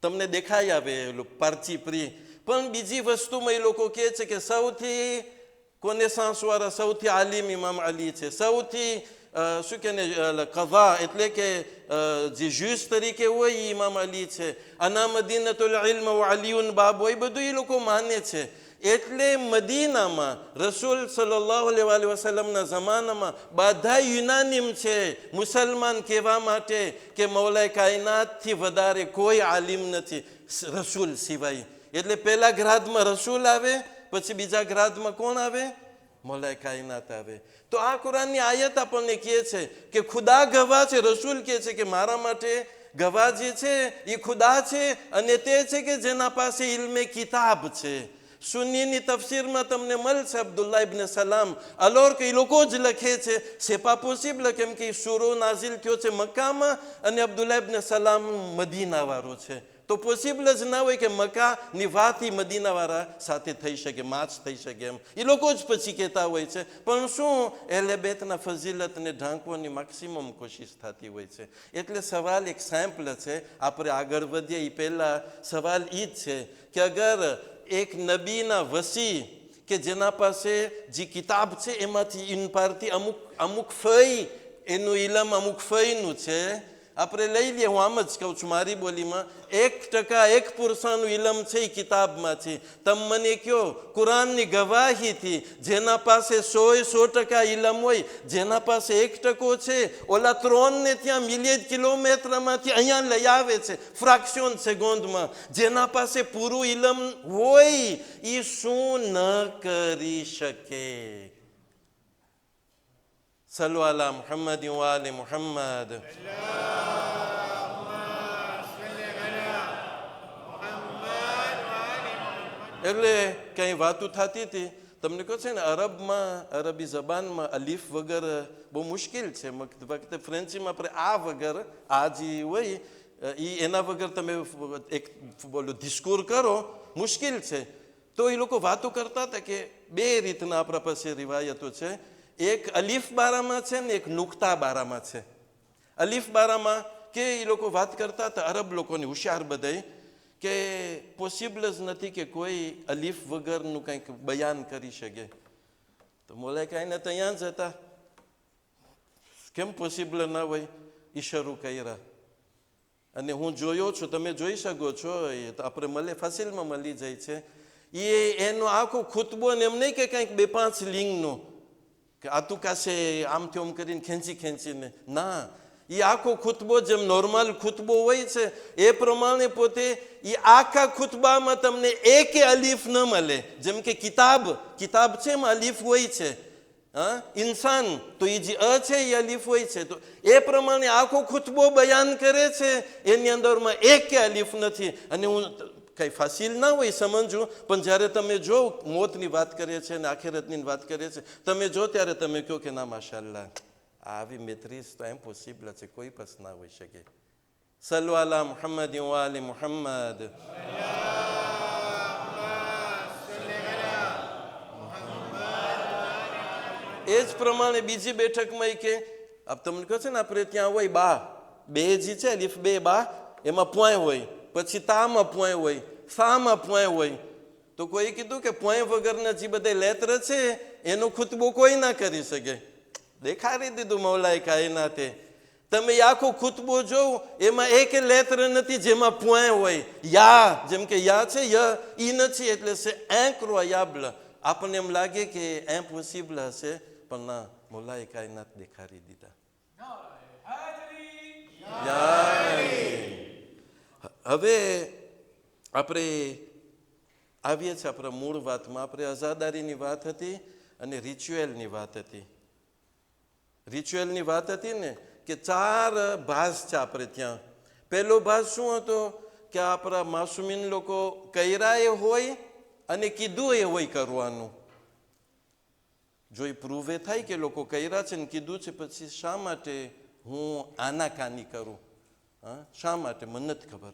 તમને દેખાઈ આવે પારચી પ્રી. પણ બીજી વસ્તુમાં એ લોકો કહે છે કે સૌથી કોનેસાંસવાળા, સૌથી આલિમ ઇમામ અલી છે, સૌથી શું કે કઝા એટલે કે જે જ્યુસ તરીકે હોય એ ઇમામ અલી છે. અના મદીનતુલ ઇલ્મ વ અલીયુન બાબ હોય, બધું એ લોકો માને છે. એટલે મદીનામાં રસૂલ સલ્લલ્લાહુ અલૈહિ વસલ્લમના જમાનામાં બધા યુનાનિમ છે મુસલમાન કહેવા માટે કે મૌલાએ કાયનાતથી વધારે કોઈ આલિમ નથી રસૂલ સિવાય. એટલે પહેલા ગ્રાદમાં રસૂલ આવે, પછી બીજા ગ્રાદમાં કોણ આવે? મૌલાએ કાયનાત આવે. તો આ કુરાનની આયત આપણને કહે છે કે ખુદા ગવાહ છે. રસૂલ કહે છે કે મારા માટે ગવાહ જે છે એ ખુદા છે, અને તે છે કે જેના પાસે ઇલ્મે કિતાબ છે. સુન્નીની તફસીરમાં તમને મળશે અબ્દુલ્લાહ ઇબ્ન સલામ અલોર કે એ લોકો જ લખે છે. c'est pas possible, કેમ કે સૂરો નાઝિલ થયો છે મક્કામાં અને અબ્દુલ્લાહ ઇબ્ન સલામ મદીનાવાળો છે. તો પોસિબલ જ ના હોય કે મક્કાની વાત એ મદીનાવાળા સાથે થઈ શકે, માચ થઈ શકે. એમ એ લોકો જ પછી કહેતા હોય છે. પણ શું એહલે બેતના ફઝીલતને ઢાંકવાની મેક્સિમમ કોશિશ થતી હોય છે. એટલે સવાલ એક સેમ્પલ છે. આપણે આગળ વધીએ એ પહેલાં સવાલ એ જ છે કે અગર એક નબીના વસી કે જેના પાસે જે કિતાબ છે એમાંથી ઇનપારથી અમુક ફઈ એનું ઇલમ અમુક ફઈનું છે. આપણે લઈ લઈએ, હું આમ જ કહું છું મારી બોલીમાં, 1% 1% ઇલમ છે એ કિતાબમાંથી. તમે મને કહો કુરાનની ગવાહીથી જેના પાસે 100% ઇલમ હોય, જેના પાસે 1% છે, ઓલા 3 ને ત્યાં મિલિયન કિલોમીટરમાંથી અહીંયા લઈ આવે છે ફ્રેક્શન સેકન્ડમાં. જેના પાસે પૂરું ઇલમ હોય એ શું ન કરી શકે? સલ્લુ અલા મુહમ્મદ વ આલે મુહમ્મદ. એટલે કંઈ વાતું થતી હતી, તમને કહો છે ને અરબમાં, અરબી જબાનમાં અલીફ વગર બહુ મુશ્કેલ છે. વખતે ફ્રેન્ચીમાં આપણે આ વગર, આ જે હોય એના વગર તમે એક બોલો ધિસ્કુર કરો, મુશ્કેલ છે. તો એ લોકો વાતો કરતા હતા કે બે રીતના આપણા પાસે રિવાયતો છે. એક અલીફ બારામાં છે ને એક નુક્તા બારામાં છે. અલીફ બારામાં કે એ લોકો વાત કરતા હતા, અરબ લોકોની હોશિયાર બધાય, કે પોસિબલ જ નથી કે કોઈ અલીફ વગરનું કંઈક બયાન કરી શકે. તો મૌલાએ કાંઈને ત્યાં જ હતા, કેમ પોસિબલ ના હોય? એ શરૂ કર્યા. અને હું જોયો છું, તમે જોઈ શકો છો, એ તો આપણે મળે ફાસિલમાં મળી જાય છે. એનો આખો ખુતબો ને એમ નહીં કે કંઈક 2-5 લિંગનો કે આતું કાશે આમથી આમ કરીને ખેંચીને, ના, એ આખો ખુતબો જેમ નોર્મલ ખુતબો હોય છે એ પ્રમાણે પોતે એ આખા ખુતબામાં તમને એક અલીફ ન મળે. જેમ કે કિતાબ છે એમાં અલીફ હોય છે, હા, ઇન્સાન તો એ જે છે એ અલીફ હોય છે. તો એ પ્રમાણે આખો ખુતબો બયાન કરે છે, એની અંદરમાં એક અલીફ નથી. અને હું કઈ ફાસિલ ના હોય સમજવું, પણ જ્યારે તમે જો મોતની વાત કરે છે અને આખિરતની વાત કરે છે, તમે જો ત્યારે તમે કહો કે ના માશાલ્લાહ, આવી મેત્રીસ તો ઇમ્પોસિબલ છે, કોઈ પાસ ના હોઈ શકે. સલ્લુ અલા મુહમ્મદ વ આલી મુહમ્મદ. એ જ પ્રમાણે બીજી બેઠકમાં કે તમને કહે છે ને, આપણે ત્યાં હોય બા, બે જી છે અલીફ બે બા, એમાં પોય હોય, પછી તામાં પોય હોય, સામાં પોય હોય. તો કોઈ કીધું કે પોય વગરના જે બધા લેત્ર છે એનો ખુતબો કોઈ ના કરી શકે. દેખાડી દીધું મૌલાએ કાયનાતે. તમે આખો ખુતબો જોવો એમાં એક લેત્ર નથી જેમાં પોય હોય. યા, જેમ કે યા છે, ય ઈ નથી, એટલે છે ઇન્ક્રોયાબલ. આપણને એમ લાગે કે ઇમ્પોસિબલ હશે, પણ ના, મૌલાએ કાયનાત દેખાડી દીધા. હવે આપણે આવીએ છીએ આપણા મૂળ વાતમાં. આપણે અઝાદારીની વાત હતી અને રિચ્યુઅલની વાત હતી. રિચ્યુઅલની વાત હતી ને કે 4 ભાસ છે આપણે ત્યાં. પહેલો ભાસ શું હતો કે આપણા માસુમીન લોકો કર્યા એ હોય અને કીધું એ હોય કરવાનું. જો એ પ્રૂવ એ થાય કે લોકો કર્યા છે ને કીધું છે, પછી શા માટે હું આનાકાની કરું? હા, શા માટે? મને નથી ખબર.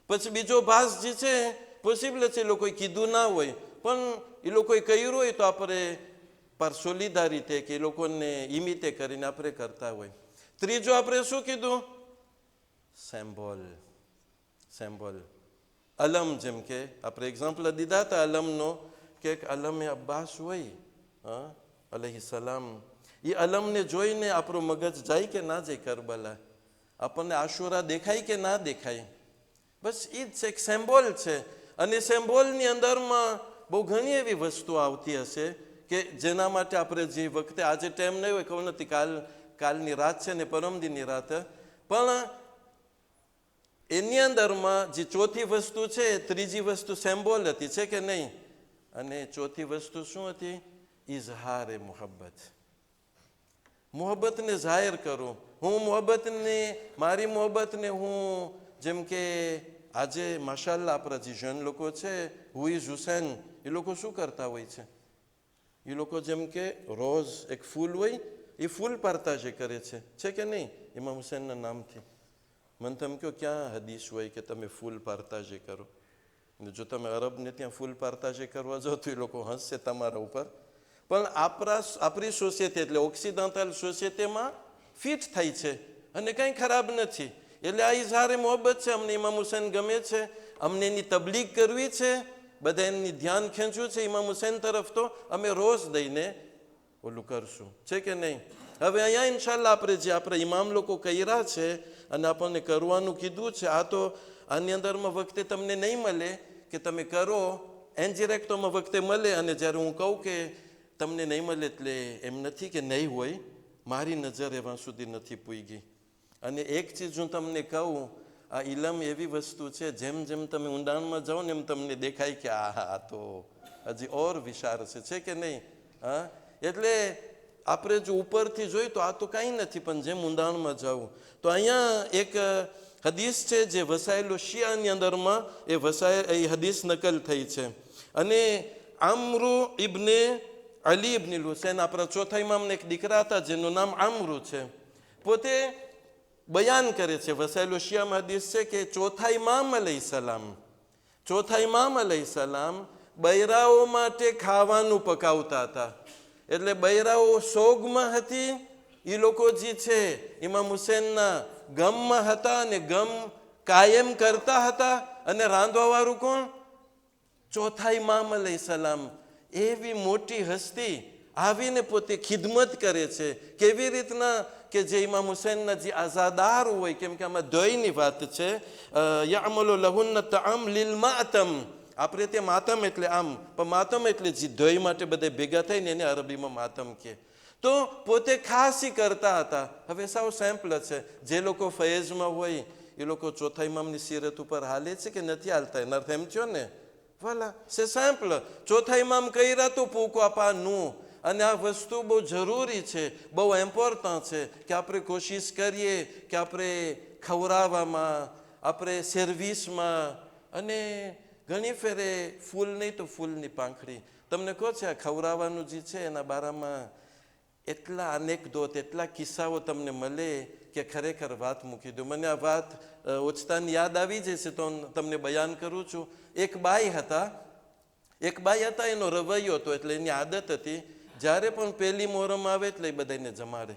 પછી બીજો ભાસ જે છે, પોસિબલ છે લોકોએ કીધું ના હોય, પણ એ લોકોએ કર્યું હોય તો આપણે પર સોલિદારિટી કે એ લોકોને ઇમિતે કરીને આપણે કરતા હોય. ત્રીજો આપણે શું કીધું? સેમ્બોલ, અલમ. જેમ કે આપણે એક્ઝામ્પલ દીધા હતા અલમનો, કે એક અલમ અબ્બાસ હોય, હા, અલૈહિ સલામ. એ અલમને જોઈને આપણું મગજ જાય કે ના જાય કરબલા? આપણને આશુરા દેખાય કે ના દેખાય? બસ એ જ એક સેમ્બોલ છે. અને સેમ્બોલની અંદરમાં બહુ ઘણી એવી વસ્તુ આવતી હશે કે જેના માટે આપણે જે વખતે, આજે ટાઈમ નહીં હોય, ખબર નથી, કાલની રાત છે ને પરમદીની રાત, પણ એની અંદરમાં જે ચોથી વસ્તુ છે, ત્રીજી વસ્તુ સેમ્બોલ હતી, છે કે નહીં? અને ચોથી વસ્તુ શું હતી? ઇઝહારે મોહબ્બત. મોહબ્બતને જાહેર કરું. હું મારી મોહબ્બતને હું, જેમ કે આજે માશાલ્લાહ આપણા જે જન લોકો છે, હુ ઇઝ હુસૈન, એ લોકો શું કરતા હોય છે? એ લોકો જેમ કે રોઝ એક ફૂલ હોય, એ ફૂલ પારતાજે કરે છે કે નહીં? ઇમામ હુસૈનના નામથી. મને તમે કહો ક્યાં હદીસ હોય કે તમે ફૂલ પારતાજે કરો? જો તમે અરબને ત્યાં ફૂલ પારતાજે કરવા જાઓ તો એ લોકો હસશે તમારા ઉપર. પણ આપણી સોસાયટી એટલે ઓક્સિડન્ટલ સોસાયટીમાં ફિટ થાય છે અને કંઈ ખરાબ નથી. એટલે આ ઇઝહારે મોહબ્બત છે. અમને ઇમામ હુસૈન ગમે છે, અમને એની તબલીગ કરવી છે, બધા એની ધ્યાન ખેંચવું છે ઇમામ હુસૈન તરફ, તો અમે રોજ દઈને ઓલું કરશું, છે કે નહીં? હવે અહીંયા ઇન્શાલ્લાહ આપણે ઇમામ લોકો કર્યા છે અને આપણને કરવાનું કીધું છે. આ તો આની અંદરમાં વખતે તમને નહીં મળે કે તમે કરો, એન્જિરેક્ટોમાં વખતે મળે. અને જ્યારે હું કહું કે તમને નહીં મળે એટલે એમ નથી કે નહીં હોય, મારી નજર એવા સુધી નથી પૂગી. અને એક ચીજ હું તમને કહું, આ ઇલમ એવી વસ્તુ છે, જેમ જેમ તમે ઊંડાણમાં જાઓ ને એમ તમને દેખાય કે આ તો હજી ઓર વિશાળ છે કે નહીં? હા, એટલે આપણે જો ઉપરથી જોઈએ તો આ તો કાંઈ નથી, પણ જેમ ઊંડાણમાં જાવું તો અહીંયા એક હદીસ છે જે વસાયેલો શિયાની અંદરમાં એ હદીસ નકલ થઈ છે. અને આમરુ ઇબ્ને અલી ઇબ્ન હુસૈન, આપણા ચોથા ઇમામને એક દીકરા હતા જેનું નામ આમરુ છે, પોતે બયાન કરે છે, વસાયેલો શિયામાં હદીસ છે કે ચોથા ઇમામ અલૈહિસ્સલામ બૈરાઓ માટે ખાવાનું પકાવતા હતા. એટલે બૈરાઓ શોગમાં હતી, એ લોકો જે છે ઇમામ હુસૈનના ગમમાં હતા અને ગમ કાયમ કરતા હતા. અને રાંધવાવાળું કોણ? ચોથા ઇમામ અલૈહિસ્સલામ. એવી મોટી હસ્તી આવીને પોતે ખિદમત કરે છે. કેવી રીતના કે જે ઇમામ હુસૈનના જે આઝાદાર હોય, કેમ કે આમાં દોયની વાત છે, યઅમલુ લહુન્ન તઆમ લીલ માતમ, આપણે તે માતમ એટલે આમ, પણ માતમ એટલે જે દોય માટે બધે ભેગા થઈને એને અરબીમાં માતમ કહે. તો પોતે ખાસ કરતા હતા. હવે સાવ સેમ્પલ છે. જે લોકો ફૈઝમાં હોય એ લોકો ચોથા ઇમામની સિરત ઉપર હાલે છે કે નથી હાલતા? એનો અર્થ એમ થયો ને, વાલા સે સેમ્પલ. ચોથા ઇમામ કર્યા તો પૂકો આપવાનું. અને આ વસ્તુ બહુ જરૂરી છે, બહુ ઇમ્પોર્ટન્ટ છે કે આપણે કોશિશ કરીએ કે આપણે ખવડાવવામાં, આપણે સર્વિસમાં, અને ઘણી ફેરે ફૂલ નહીં તો ફૂલની પાંખડી. તમને કહો છે આ ખવડાવવાનું જે છે એના બારામાં એટલા અનેકદોત, એટલા કિસ્સાઓ તમને મળે કે ખરેખર વાત મૂકી દો. મને આ વાત ઓછતાની યાદ આવી જશે તો તમને બયાન કરું છું. એક બાઈ હતા, એનો રવૈયો હતો, એટલે એની આદત હતી જ્યારે પણ પહેલી મોહરમ આવે એટલે એ બધાને જમાડે,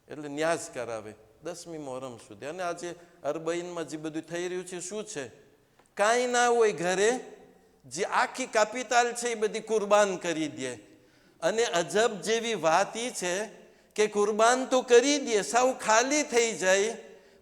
એટલે ન્યાઝ કરાવે 10મી મોહરમ સુધી. અને આજે અરબઈનમાં જે બધું થઈ રહ્યું છે શું છે? કાંઈ ના હોય ઘરે, જે આખી કેપિટલ છે એ બધી કુરબાન કરી દે. અને અજબ જેવી વાત એ છે કે કુરબાન તો કરી દે, સાવ ખાલી થઈ જાય,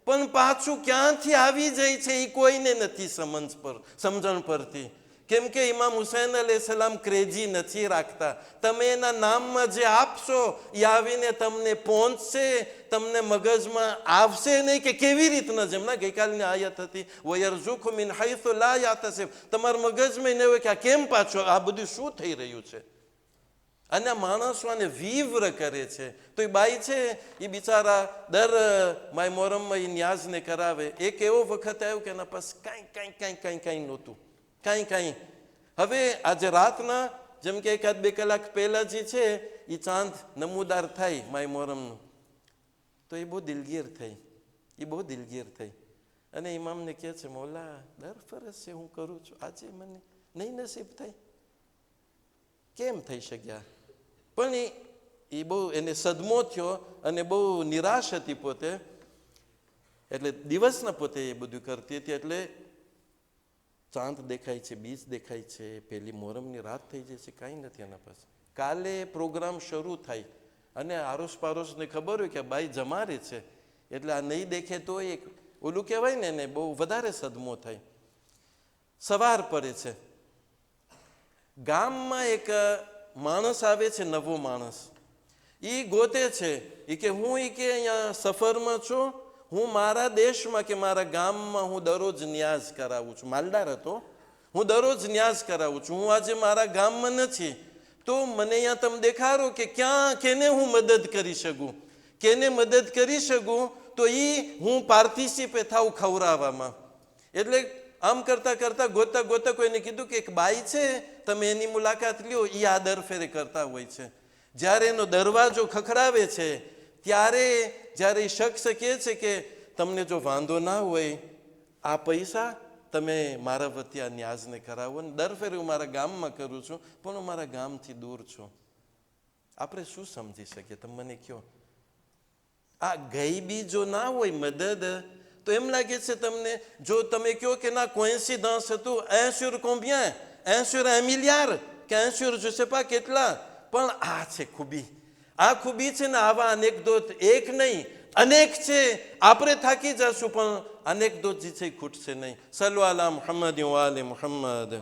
પણ પાછું ક્યાંથી આવી જાય છે એ કોઈને નથી સમજણ પડતી. કેમ કે ઇમામ હુસૈન અલૈહિસ્સલામ ક્રેઝી નથી રાખતા. તમે એના નામમાં જે આપશો એ આવીને તમને પહોંચશે, તમને મગજમાં આવશે નહીં કે કેવી રીતના. જેમના ગઈકાલની આયત હતી વયરઝુકહુ મિન હૈસુ લા યાહતસિબ, તમારા મગજમાં નહીં હોય કે આ કેમ પાછો, આ બધું શું થઈ રહ્યું છે. અને માણસો આને વિવ્ર કરે છે. તો એ બાઈ છે એ બિચારા દર માય મોહરમમાં એ ન્યાઝને કરાવે. એક એવો વખત આવ્યો કે એના પાસે કાંઈ નહોતું, કાંઈ. હવે આજે રાતના જેમ કે 1-2 કલાક પહેલા જે છે એ ચાંદ નમૂદાર થાય માય મોહરમનું, તો એ બહુ દિલગીર થઈ. અને ઇમામને કહે છે મૌલા દર ફરજ છે હું કરું છું, આજે મને નહીં નસીબ થાય, કેમ થઈ શક્યા? પણ એ બહુ એને સદમો થયો અને બહુ નિરાશ હતી પોતે. એટલે દિવસના પોતે એ બધું કરતી હતી. એટલે ચાંદ દેખાય છે, બીજ દેખાય છે, પહેલી મોહરમની રાત થઈ જાય છે, કાંઈ નથી એના પાસે. કાલે પ્રોગ્રામ શરૂ થાય અને આરોસ પારોસને ખબર હોય કે બાઈ જમારે છે, એટલે આ નહીં દેખે તો એક ઓલું કહેવાય ને એને બહુ વધારે સદમો થાય. સવાર પડે છે, ગામમાં એક માણસ આવે છે, નવો માણસ. એ ગોતે છે એ કે હું કે અહીંયા સફરમાં છું, હું મારા દેશમાં કે મારા ગામમાં હું દરરોજ ન્યાઝ કરાવું છું. માલદાર હતો. હું દરરોજ ન્યાઝ કરાવું છું, હું આજે મારા ગામમાં નથી, તો મને અહીંયા તમે દેખાડો કે ક્યાં કેને હું મદદ કરી શકું, તો એ હું પાર્ટિસિપેટ થાઉં ખવડાવવામાં. એટલે આમ કરતા ગોતા કોઈને કીધું કે એક બાઈ છે, તમે એની મુલાકાત લ્યો, એ આ દર ફેરે કરતા હોય છે. જ્યારે એનો દરવાજો ખખડાવે છે ત્યારે જ્યારે એ શખ્સ કહે છે કે તમને જો વાંધો ના હોય આ પૈસા તમે મારા વતી આ ન્યાઝને કરાવો ને. દર ફેરે હું મારા ગામમાં કરું છું, પણ હું મારા ગામથી દૂર છું. આપણે શું સમજી શકીએ? તમે મને કહો. આ ગઈબી જો ના હોય મદદ, તો એમ લાગે છે તમને, જો તમે કહો કે ના કોઇન્સિડન્સ હતું, 1 sur combien, 1 sur 1 milliard કે 1 sur je sais pas કેટલા, પણ આ છે ખૂબી. આ ખૂબી છે ને, આવા અનેકદોત એક નહીં અનેક છે. આપણે થાકી જશું પણ અનેકદોત જે છે ખૂટશે નહીં. સલ્લુ અલા મુહમ્મદ વ આલે મુહમ્મદ.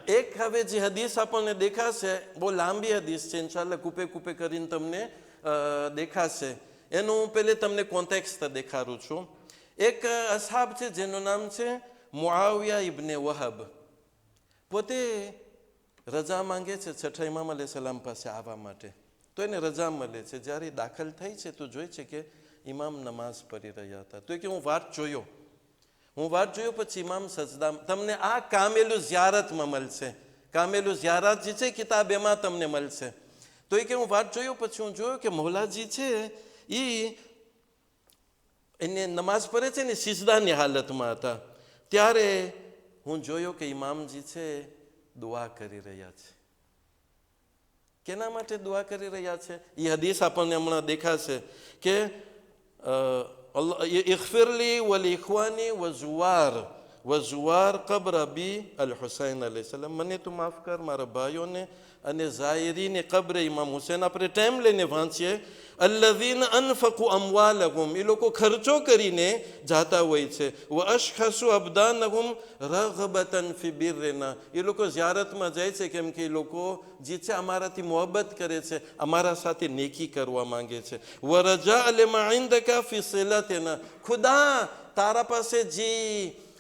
એક હવે જે હદીસ આપણને દેખાશે, બહુ લાંબી હદીસ છે, ઇન્શાલ્લાહ કૂપે કરીને તમને દેખાશે. એનું હું પહેલે તમને કોન્ટેક્સ્ટ દેખાડું છું. એક અસહાબ છે જેનું નામ છે મુઆવિયા ઇબ્ને વહબ. પોતે રજા માંગે છે છઠ્ઠા ઇમામ અલૈહિસ્સલામ પાસે આવવા માટે, તો એને રજા મળે છે. જ્યારે દાખલ થઈ છે તો જોઈ છે કે ઇમામ નમાઝ પઢી રહ્યા હતા. તો કે હું વાટ જોયો પછી ઇમામ સજદા. તમને આ કામેલું ઝિયારતમાં મળશે. કામેલું ઝિયારત જે છે કિતાબ એમાં તમને મળશે. તો એ કે હું વાટ જોયો પછી હું જોયો કે મૌલાજી છે એને નમાઝ પઢે છે ને સિજદાની હાલતમાં હતા. ત્યારે હું જોયો કે ઇમામજી છે દુઆ કરી રહ્યા છે. કેના માટે દુઆ કરી રહ્યા છે? એ હદીસ આપણને હમણાં દેખાશે કે ઇગફિરલી વલ ઇખવાની વ ઝુવાર વઝુવાર કબ્ર અબી અલ હુસૈન અલૈહિસ્સલામ, મને તું માફ કર, મારા ભાઈઓને અને ઝાયરીને કબ્ર ઇમામ હુસૈન. આપણે ટાઈમ લઈને વાંચીએ. અલ્લઝીન અનફકુ અમવાલહુમ, એ લોકો ખર્ચો કરીને જાતા હોય છે. વ અશખસુ અબદાનહુમ રગબતન ફી બિરના, એ લોકો ઝિયારતમાં જાય છે કેમ કે એ લોકો જે છે અમારાથી મોહબ્બત કરે છે, અમારા સાથે નેકી કરવા માંગે છે. વ રજા લમા ઇન્દકા ફી સિલતિના, ખુદા તારા પાસે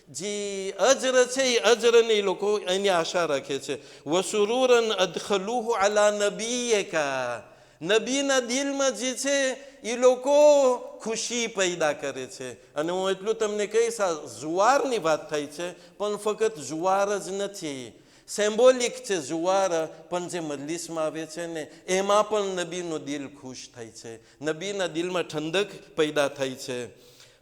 જે અજર છે એ અજરને એ લોકો એની આશા રાખે છે. વસુરુરન અદખલુહુ અલા નબીયકા, નબીના દિલમાં જે છે એ લોકો ખુશી પેદા કરે છે. અને હું એટલું તમને કહીશ, આ જુવારની વાત થાય છે પણ ફક્ત જુવાર જ નથી, સિમ્બોલિક છે જુવાર, પણ જે મજલિસમાં આવે છે ને એમાં પણ નબીનું દિલ ખુશ થાય છે, નબીના દિલમાં ઠંડક પેદા થાય છે.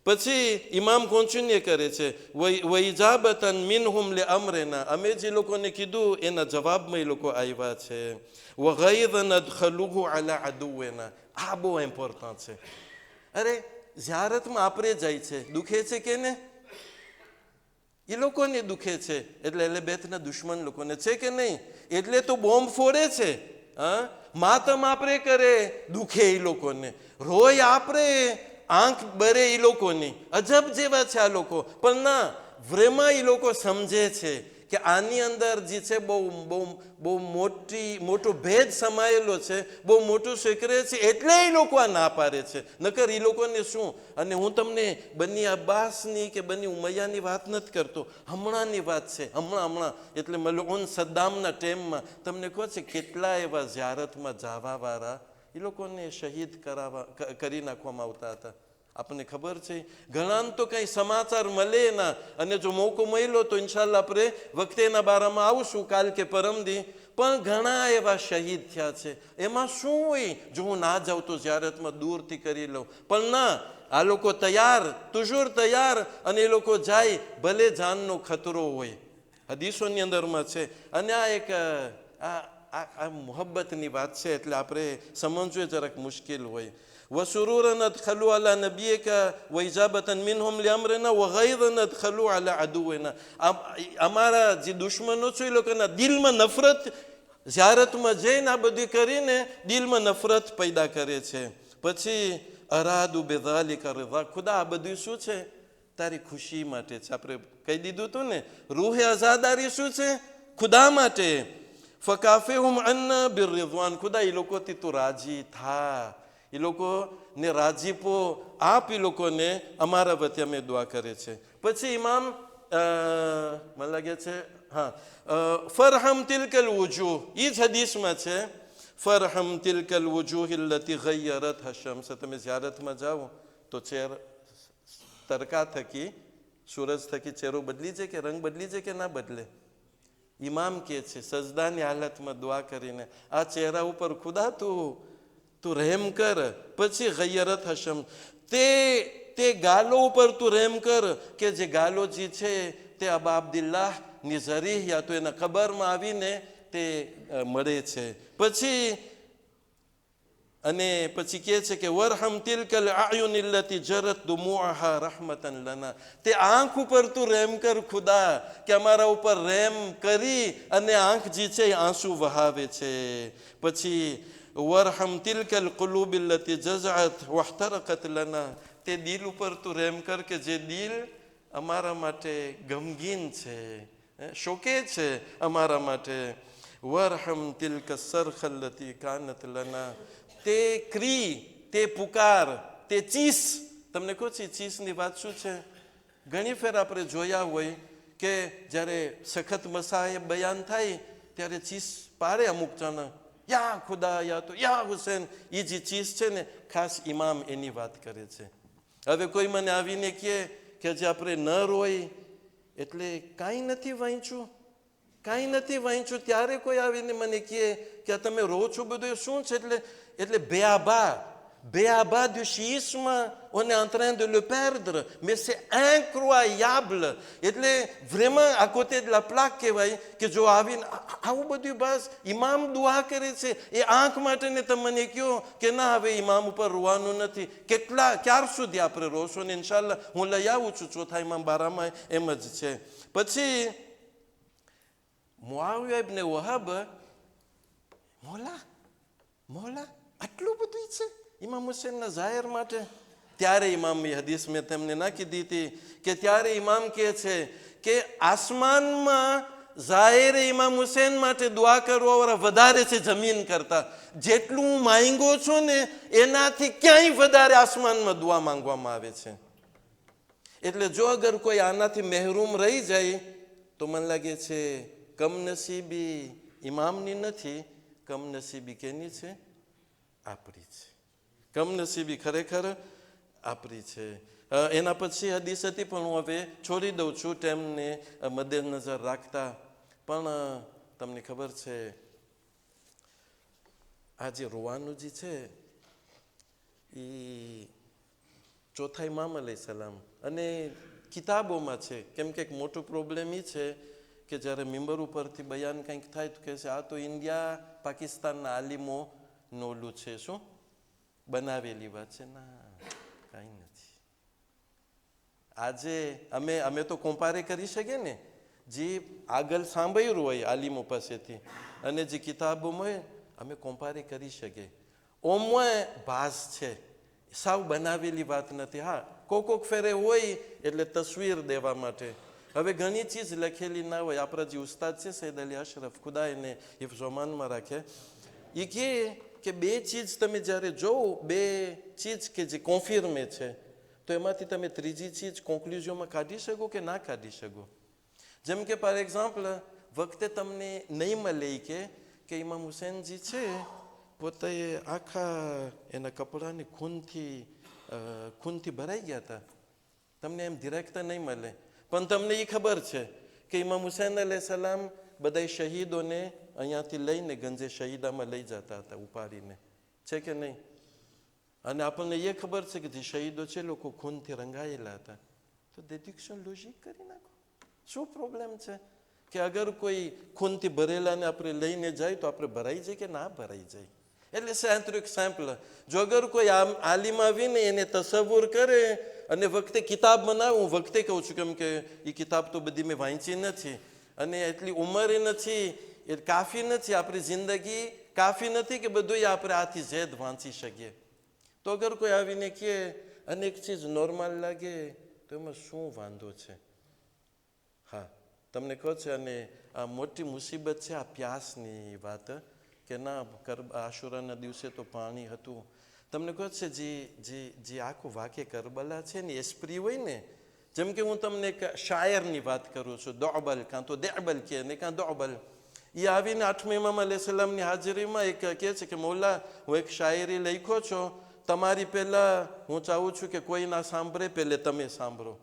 પછી ઇમામ કોન્ટિન્યુ કરે છે, વૈજાબતન મિનહુમ લે અમરેના, અમે જે લોકોને કીધું એના જવાબમાં એ લોકો આવ્યા છે. વગૈરન અદખલુહુ અલા અદુવેના, આ બહુ ઇમ્પોર્ટન્ટ છે. અરે ઝિયારતમાં આપણે જાય છે, દુખે છે કે ને? એ લોકોને દુખે છે, એટલે બેતના દુશ્મન લોકોને છે કે નહીં? એટલે તો બોમ્બ ફોડે છે. હા, માતમ આપણે કરે, દુખે એ લોકોને, રોય આપણે, આંખ બરે એ લોકોની. અજબ જેવા છે આ લોકો. પણ ના, વ્રેમાં એ લોકો સમજે છે કે આની અંદર જે છે બહુ મોટો ભેદ સમાયેલો છે, બહુ મોટું સિક્રેટ છે, એટલે એ લોકો આ ના પાડે છે. નકર એ લોકોને શું? અને હું તમને બની અબ્બાસની કે બની ઉમૈયાની વાત નથી કરતો, હમણાંની વાત છે, હમણાં એટલે મલઉન સદ્દામના ટાઈમમાં તમને કહો છે કેટલા એવા ઝિયારતમાં જવાવાળા એ લોકોને શહીદ કરી નાખવામાં આવતા હતા. આપણને ખબર છે. ઘણા તો કંઈ સમાચાર મળે ના, અને જો મોકો મળ્યો તો ઇન્શાલ્લાહ આપણે વખતે એના બારામાં આવશું કાલ કે પરમદી. પણ ઘણા એવા શહીદ થયા છે. એમાં શું હોય? જો હું ના જાઉં તો ઝિયારતમાં દૂરથી કરી લઉં, પણ ના, આ લોકો તૈયાર, તુજુર તૈયાર, અને એ લોકો જાય ભલે જાનનો ખતરો હોય. હદીસોની અંદરમાં છે. અને આ એક આ મોહબ્બતની વાત છે એટલે આપણે સમજવું જરાક મુશ્કેલ હોય. વસુરુરન અદખલુ અલા નબીયકા વૈજાબતન મિનહુમ લિઅમરિના વગૈરન અદખલુ અલા અદુવેના, અમારા જે દુશ્મનો છે એ લોકોના દિલમાં નફરત, ઝિયારતમાં જઈને આ બધું કરીને દિલમાં નફરત પેદા કરે છે. પછી અરાદુ બેઝાલિકા રિઝા, ખુદા આ બધું શું છે? તારી ખુશી માટે છે. આપણે કહી દીધું હતું ને, રૂહે આઝાદારી શું છે? ખુદા માટે. ફકાફિહુમ અન્ના બિરરિઝવાન, ખુદા એ લોકોથી તું રાજી થા, એ લોકોને રાજીપો આપ, એ લોકોને અમારા વતી અમે દુઆ કરે છે. પછી ઇમામ મને લાગે છે ફરહમ તિલકલ wujuh, એ જ હદીસમાં છે, ફરહમ તિલકલ wujuh અલ્લતી ગય્યરત હશમ્સ. તમે ઝિયારતમાં જાઓ તો તડકા થકી, સૂરજ થકી ચહેરો બદલી જાય કે રંગ બદલી જાય કે ના બદલે? ઇમામ કે છે સજદાની હાલતમાં દુઆ કરીને, આ ચહેરા ઉપર ખુદા તું રહેમ કર. પછી ગય્યરત હશમ, તે ગાલો ઉપર તું રહેમ કર કે જે ગાલો જે છે તે અબા અબ્દુલ્લાહ ની ઝરીહ યા તો એના કબરમાં આવીને તે મળે છે. પછી કહે છે કે વરહમ તિલકલ આયુન અલ્લતી જરત દુમુઆહા રહમતન લના, તે આંખ ઉપર તું રહેમ કર ખુદા કે અમારા ઉપર રહેમ કરી અને આંખ જે છે આંસુ વહાવે છે. પછી વરહમ તિલકલ કુલુબ અલ્લતી જઝઅત વહતરકત લના, તે દિલ ઉપર તું રહેમ કર કે જે દિલ અમારા માટે ગમગીન છે, શોકે છે અમારા માટે. વરહમ તિલક સરખ અલ્લતી કાનત લના, તે ક્રી, તે પુકાર, તે ચીસ. તમને કહું છું ચીસની વાત શું છે? ઘણી ફેર આપણે જોયા હોય કે જ્યારે સખત મસાએ બયાન થાય ત્યારે ચીસ પાડે અમુક જણા, યા ખુદા યા તો યા હુસેન. એ જે ચીસ છે ને ખાસ ઇમામ એની વાત કરે છે. હવે કોઈ મને આવીને કહે કે જે આપણે ન રોય એટલે કાંઈ નથી વાંચ્યું, કાંઈ નથી વાંચ્યું, ત્યારે કોઈ આવીને મને કહે કે તમે રો છો બધું એ શું છે? એટલે બેઆબા béaba du schisme, on est en train de le perdre. Mais c'est incroyable. એટલે vraiment à côté de la plaque કહેવાય કે જો આવીને આવું બધું બસ ઇમામ દુઆ કરે છે એ આંખ માટે ને તમે મને કહો કે ના હવે ઇમામ ઉપર રોવાનું નથી. ક્યાર સુધી આપણે રોશો ને ઇન્શાલ્લાહ હું લઈ આવું છું ચોથા ઇમામ બારામાં એમ જ છે. પછી મુઆવિયા ઇબ્ન વહાબ મોલા આટલું બધું છે ઇમામ હુસૈનના જાહેર માટે. ત્યારે ઇમામ હદીસ મેં તેમને નાખી દીધી કે ત્યારે ઇમામ કહે છે કે આસમાનમાં જાહેર ઇમામ હુસૈન માટે દુઆ કરવા વધારે છે જમીન કરતા. જેટલું હું માંગો છું ને એનાથી ક્યાંય વધારે આસમાનમાં દુઆ માંગવામાં આવે છે. એટલે જો અગર કોઈ આનાથી મહેરૂમ રહી જાય તો મને લાગે છે કમનસીબી ઇમામની નથી, કમનસીબી કેની છે? આપણી છે. કમનસીબી ખરેખર આપણી છે. એના પછી હદીસ હતી પણ હું હવે છોડી દઉં છું તેમને મદ્દેનજર રાખતા. પણ તમને ખબર છે આ જે રોવાનું જે છે એ ચોથા ઇમામ અલૈહિસ્સલામ અને કિતાબોમાં છે. કેમ કે એક મોટો પ્રોબ્લેમ એ છે કે જ્યારે મિંબર ઉપરથી બયાન કંઈક થાય તો કહે છે આ તો ઇન્ડિયા પાકિસ્તાનના આલિમો નોલું છે, શું બનાવેલી વાત છે. ના, કાંઈ નથી. આજે અમે તો કોમ્પારે કરી શકીએ ને જે આગળ સાંભળ્યું હોય આલિમો પાસેથી અને જે કિતાબોમાં અમે કોમ્પારે કરી શકીએ. ઓમાં ભાસ છે, સાવ બનાવેલી વાત નથી. હા, કોક ફેરે હોય એટલે તસવીર દેવા માટે. હવે ઘણી ચીજ લખેલી ના હોય. આપણા જે ઉસ્તાદ છે સૈયદ અલી અશરફ, ખુદા એને હિફ્ઝોમાનમાં રાખે, એ કે બે ચીજ તમે જ્યારે જોવો, બે ચીજ કે જે કોન્ફિર્મે છે તો એમાંથી તમે ત્રીજી ચીજ કોન્ક્લુઝનમાં કાઢી શકો કે ના કાઢી શકો. જેમ કે ફોર એક્ઝામ્પલ વખતે તમને નહીં મળે કે ઇમામ હુસૈનજી છે પોતે આખા એના કપડાને ખૂનથી ભરાઈ ગયા હતા. તમને એમ ડિરેક્ટ નહીં મળે, પણ તમને એ ખબર છે કે ઇમામ હુસૈન અલૈહિસ્સલામ બધા શહીદોને અહીંયાથી લઈને ગંજે શહીદામાં લઈ જતા હતા ઉપાડીને, છે કે નહીં? અને આપણને એ ખબર છે કે જે શહીદો છે લોકો ખૂનથી રંગાયેલા હતા. તો દેડિક્શન લોજિક કરી નાખો. શું પ્રોબ્લેમ છે કે અગર કોઈ ખૂનથી ભરેલાને આપણે લઈને જાય તો આપણે ભરાઈ જાય કે ના ભરાઈ જાય? એટલે સાંત્રિક સેમ્પલ. જો અગર કોઈ આલિમ આવીને એને તસવ્વુર કરે અને વખતે કિતાબ બનાવું, હું વખતે કહું છું કેમ કે એ કિતાબ તો બધી મેં વાંચી નથી અને એટલી ઉંમરે નથી, એ કાફી નથી, આપણી જિંદગી કાફી નથી કે બધું આપણે આથી ઝેદ વાંચી શકીએ. તો અગર કોઈ આવીને કહે અનેક ચીજ નોર્મલ લાગે તો એમાં શું વાંધો છે? હા, તમને કહો છે અને આ મોટી મુસીબત છે આ પ્યાસની વાત કે ના આશુરાના દિવસે તો પાણી હતું. તમને કહો છે જે આખું વાક્ય કરબલા છે ને એસ્પ્રી હોય ને, જેમ કે હું તમને એક શાયરની વાત કરું છું, દોબલ કાં તો દેબલ કહે ને કાં દોબલ. એ આવીને આઠમા ઇમામ અલૈહિસ્સલામની હાજરીમાં એક કહે છે કે મૌલા હું એક શાયરી લખ્યો છો, તમારી પહેલાં હું ચાહું છું કે કોઈ ના સાંભળે, પહેલે તમે સાંભળો.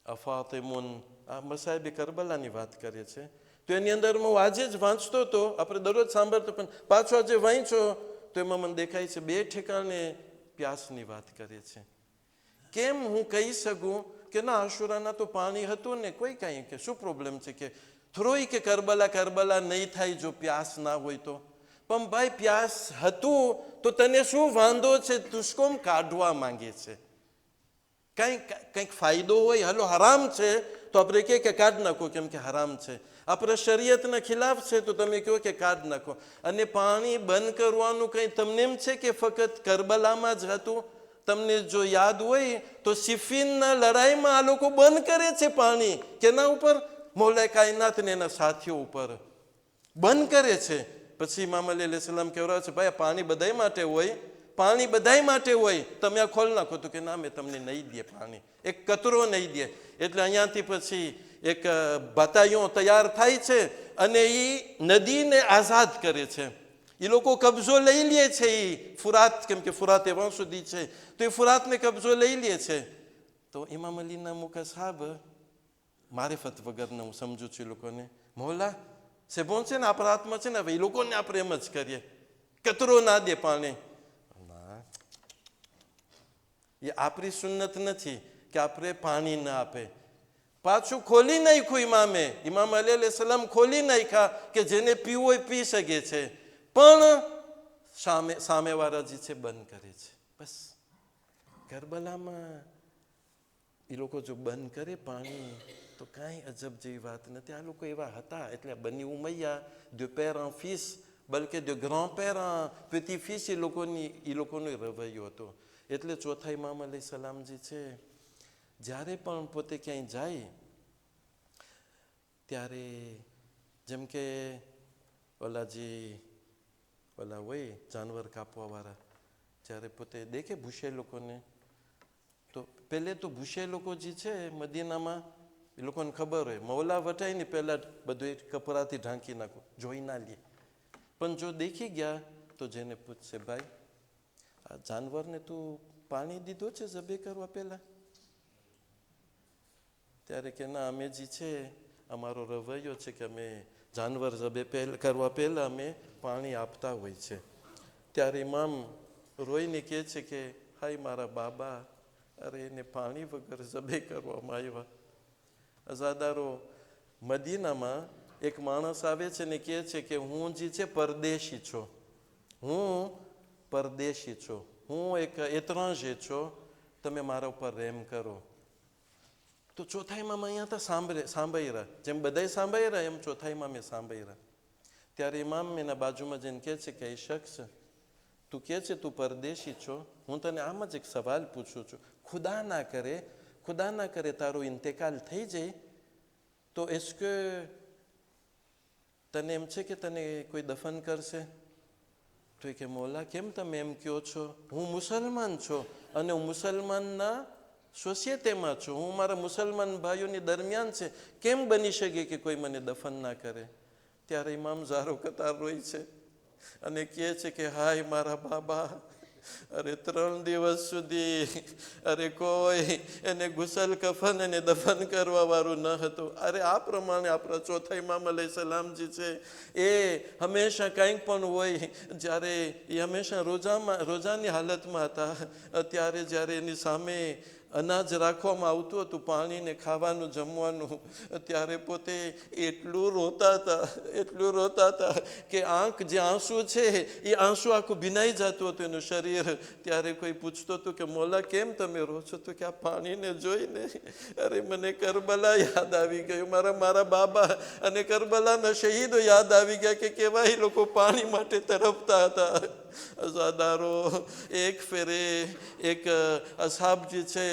અફાતિમુન, આ મસાઈબે કરબલાની વાત કરે છે. તો એની અંદર હું આજે જ વાંચતો હતો, આપણે દરરોજ સાંભળતો, પણ પાછો આજે વાંચ્યો તો એમાં મને દેખાય છે બે ઠેકાણે પ્યાસની વાત કરે છે. કેમ હું કહી શકું કે ના આશુરાના તો પાણી હતું ને, કોઈ કાંઈ કે શું પ્રોબ્લેમ છે કે થોડોય કે કરબલા નહીં થાય જો પ્યાસ ના હોય તો. પણ ભાઈ પ્યાસ હતું તો તને શું વાંધો છે? દુષ્કોમ કાઢવા માંગે છે. કંઈક ફાયદો હોય, હાલો હરામ છે તો આપણે કહે કે કાઢ નાખો કેમ કે હરામ છે. આપણે શરીયતના ખિલાફ છે તો તમે કહો કે કાઢ નાખો. અને પાણી બંધ કરવાનું કંઈ તમને એમ છે કે ફક્ત કરબલામાં જ હતું? તમને જો યાદ હોય તો સિફીનના લડાઈમાં આ લોકો બંધ કરે છે પાણી. કેના ઉપર? મૌલાએ કાયનાત ને એના સાથીઓ ઉપર બંધ કરે છે. પછી ઇમામ અલી અલૈહિસ્સલામ કહેવાય છે ભાઈ પાણી બધાય માટે હોય, પાણી બધાય માટે હોય, તમે આ ખોલ નાખો. તો કે ના મેં તમને નહીં દે પાણી, એક કતરો નહીં દે. એટલે અહીંયાથી પછી એક બતાયો તૈયાર થાય છે અને એ નદીને આઝાદ કરે છે. એ લોકો કબજો લઈ લે છે. એ ફુરાત, કેમ કે ફુરાત એવા સુધી છે તો એ ફુરાતને કબજો લઈ લે છે. તો ઇમામ અલીના મુકા સાહેબ મારિફત વગરના હું સમજુ છું એ લોકોને, મૌલા સેબોન છે ને આપણા હાથમાં છે ને, હવે એ લોકોને આપણે એમ જ કરીએ, કતરો ના દે પાણી. ના, એ આપણી સુન્નત નથી કે આપણે પાણી ના આપે. પાછું ખોલી નાખ્યું ઇમામ અલી અલૈહિસ્સલામ ખોલી નાખ્યા કે જેને પીવું હોય પી શકે છે, પણ સામેવાળા જે છે બંધ કરે છે. બસ કરબલામાં એ લોકો જો બંધ કરે પાણી તો કાંઈ અજબ જેવી વાત નથી. આ લોકો એવા હતા. એટલે બની Umiya de père en fils, બલકે de grand père en petit fils, એ લોકોનો રવૈયો હતો. એટલે ચોથા ઇમામ અલૈહિસ્સલામ જે છે જ્યારે પણ પોતે ક્યાંય જાય ત્યારે જેમ કે ઓલા હોય જાનવર કાપવાવાળા, જ્યારે પોતે દેખે ભૂસે લોકોને, તો પહેલે તો ભૂસે લોકો જે છે મદીનામાં એ લોકોને ખબર હોય મૌલા વટાય ને પહેલાં બધું કપડાથી ઢાંકી નાખો, જોઈ ના લે. પણ જો દેખી ગયા તો જેને પૂછશે, ભાઈ આ જાનવરને તું પાણી દીધો છે જબે કરવા પહેલાં? ત્યારે કે ના, અમે જે છે અમારો રવૈયો છે કે અમે જાનવર જબે કરવા પહેલાં અમે પાણી આપતા હોય છે. ત્યારે ઇમામ રોઈને કહે છે કે હાય મારા બાબા, અરે એને પાણી વગર જબે કરવામાં આવ્યા. અઝાદારો, મદીનામાં એક માણસ આવે છે ને કહે છે કે હું જે છે પરદેશી છું, હું એક એત્રાંજે છો, તમે મારા ઉપર રેમ કરો. તો ચોથા ઇમામ અહીંયા તો સાંભળી રહ્યા, જેમ બધાય સાંભળી રહ્યા એમ ચોથા ઇમામે સાંભળી રહ્યા. ત્યારે ઇમામ એના બાજુમાં જઈને કહે છે કે એ શખ્સ, તું કહે છે તું પરદેશી છો, હું તને આમ જ એક સવાલ પૂછું છું, ખુદા ના કરે તારો ઇન્તેકાલ થઈ જાય તો એસ્કે તને એમ છે કે તને કોઈ દફન કરશે? તો કે મોલા કેમ તમે એમ કહો છો? હું મુસલમાન છું અને હું મુસલમાનના સોસાયટીમાં છું, હું મારા મુસલમાન ભાઈઓની દરમિયાન છે, કેમ બની શકે કે કોઈ મને દફન ના કરે? ત્યારે ઇમામ ઝારો કતાર રોય છે અને કહે છે કે હાય મારા બાબા, અરે 3 દિવસ સુધી કોઈ એને ગુસલ કફન એને દફન કરવા વાળું ન હતું. અરે આ પ્રમાણે આપણા ચોથા ઇમામ અલૈહિસ્સલામજી છે એ હંમેશા કંઈક પણ હોય, જ્યારે એ હંમેશા રોજાની હાલતમાં હતા, ત્યારે જ્યારે એની સામે અનાજ રાખવામાં આવતું હતું, પાણી ને ખાવાનું જમવાનું, ત્યારે પોતે એટલું રોતા હતા કે આંખ જે આંસુ છે એ આંસુ આખું ભીનાઈ જતું હતું એનું શરીર. ત્યારે કોઈ પૂછતો હતું કે મોલા કેમ તમે રો છો? તો કે આ પાણીને જોઈને અરે મને કરબલા યાદ આવી ગયું, મારા બાબા અને કરબલાના શહીદો યાદ આવી ગયા કે કેવા એ લોકો પાણી માટે તરફતા હતા. અઝાદારો, એક ફેરે એક અસાબજી છે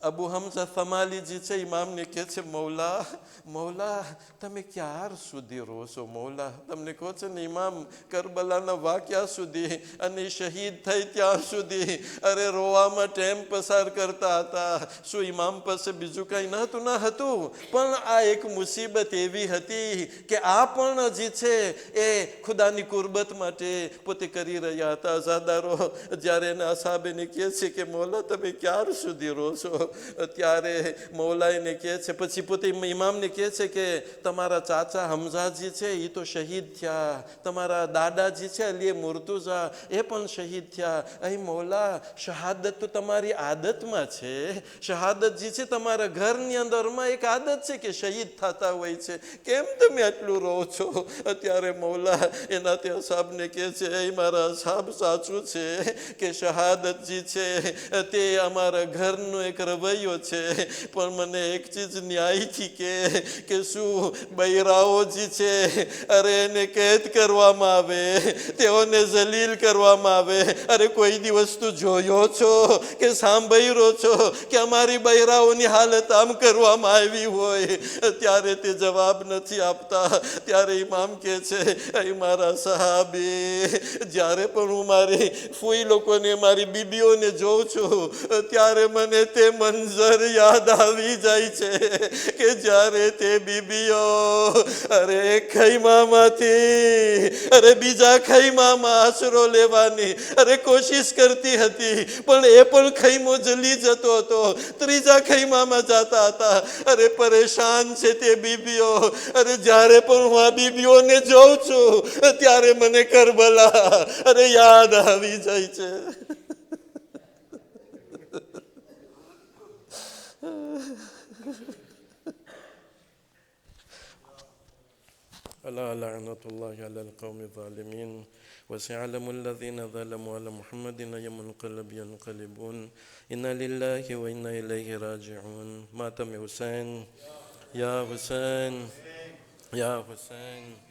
અબુ હમઝા સમાલીજી છે, ઇમામને કહે છે મૌલા તમે ક્યાર સુધી રો છો? મૌલા તમને કહો છે ને ઇમામ, કરબલાના વાક્યા સુધી અને શહીદ થઈ ત્યાં સુધી અરે રોવામાં ટાઈમ પસાર કરતા હતા. શું ઇમામ પાસે બીજું કંઈ ન હતું? પણ આ એક મુસીબત એવી હતી કે આ પણ જે છે એ ખુદાની કુરબત માટે પોતે કરી રહ્યા હતા. અઝાદારો, જ્યારે એના અસાબેને કહે છે કે મૌલા તમે ક્યાર સુધી રો છો? ત્યારે મૌલા એને કહે છે, પછી પોતે ઇમામને કહે છે કે તમારા ચાચા હમઝાજી છે એ તો શહીદ થયા, તમારા દાદાજી છે અલી મુર્તુઝા એ પણ શહીદ થયા. અહીં મૌલા, શહાદત તો તમારી આદતમાં છે, શહાદત જે છે તમારા ઘરની અંદરમાં એક આદત છે કે શહીદ થતા હોય છે, કેમ તમે આટલું રહો છો? અત્યારે મૌલા એના ત્યાં સાહેબને કહે છે, એ મારા સાહેબ સાચું છે કે શહાદત જે છે તે અમારા ઘરનો એક રવૈયો છે, પણ મને એક ચીજ ન્યાયથી કે શું બૈરાઓ જે છે અરે એને કેદ કરવામાં આવે, તેઓને જલીલ કરવામાં આવે. અરે કોઈ દિવસ તું જોયો છો કે સાંભળ્યો છો કે અમારી બૈરાઓની હાલત આમ કરવામાં આવી હોય? ત્યારે તે જવાબ નથી આપતા. ત્યારે ઇમામ કહે છે, એ મારા સાહાબી, જ્યારે પણ હું મારી ફૂઈ લોકોને મારી બીબીઓને જોઉં છું ત્યારે મને તે મંજર યાદ આવી જાય છે કે જ્યારે તે બીબીઓ અરે ખૈમામાંથી બીજા ખૈમામાં આશરો લેવાની કોશિશ કરતી હતી, પણ એ પણ ખૈમો જલી જતો હતો, ત્રીજા ખૈમામાં જતા હતા. પરેશાન છે તે બીબીઓ. જ્યારે પણ હું આ બીબીઓને જોઉં છું ત્યારે મને કરબલા યાદ આવી જાય છે. ألا لعنة الله على القوم الظالمين وسيعلم الذين ظلموا على محمد أي منقلب ينقلبون إنا لله وإنا إليه راجعون. ماتم حسين يا حسين يا حسين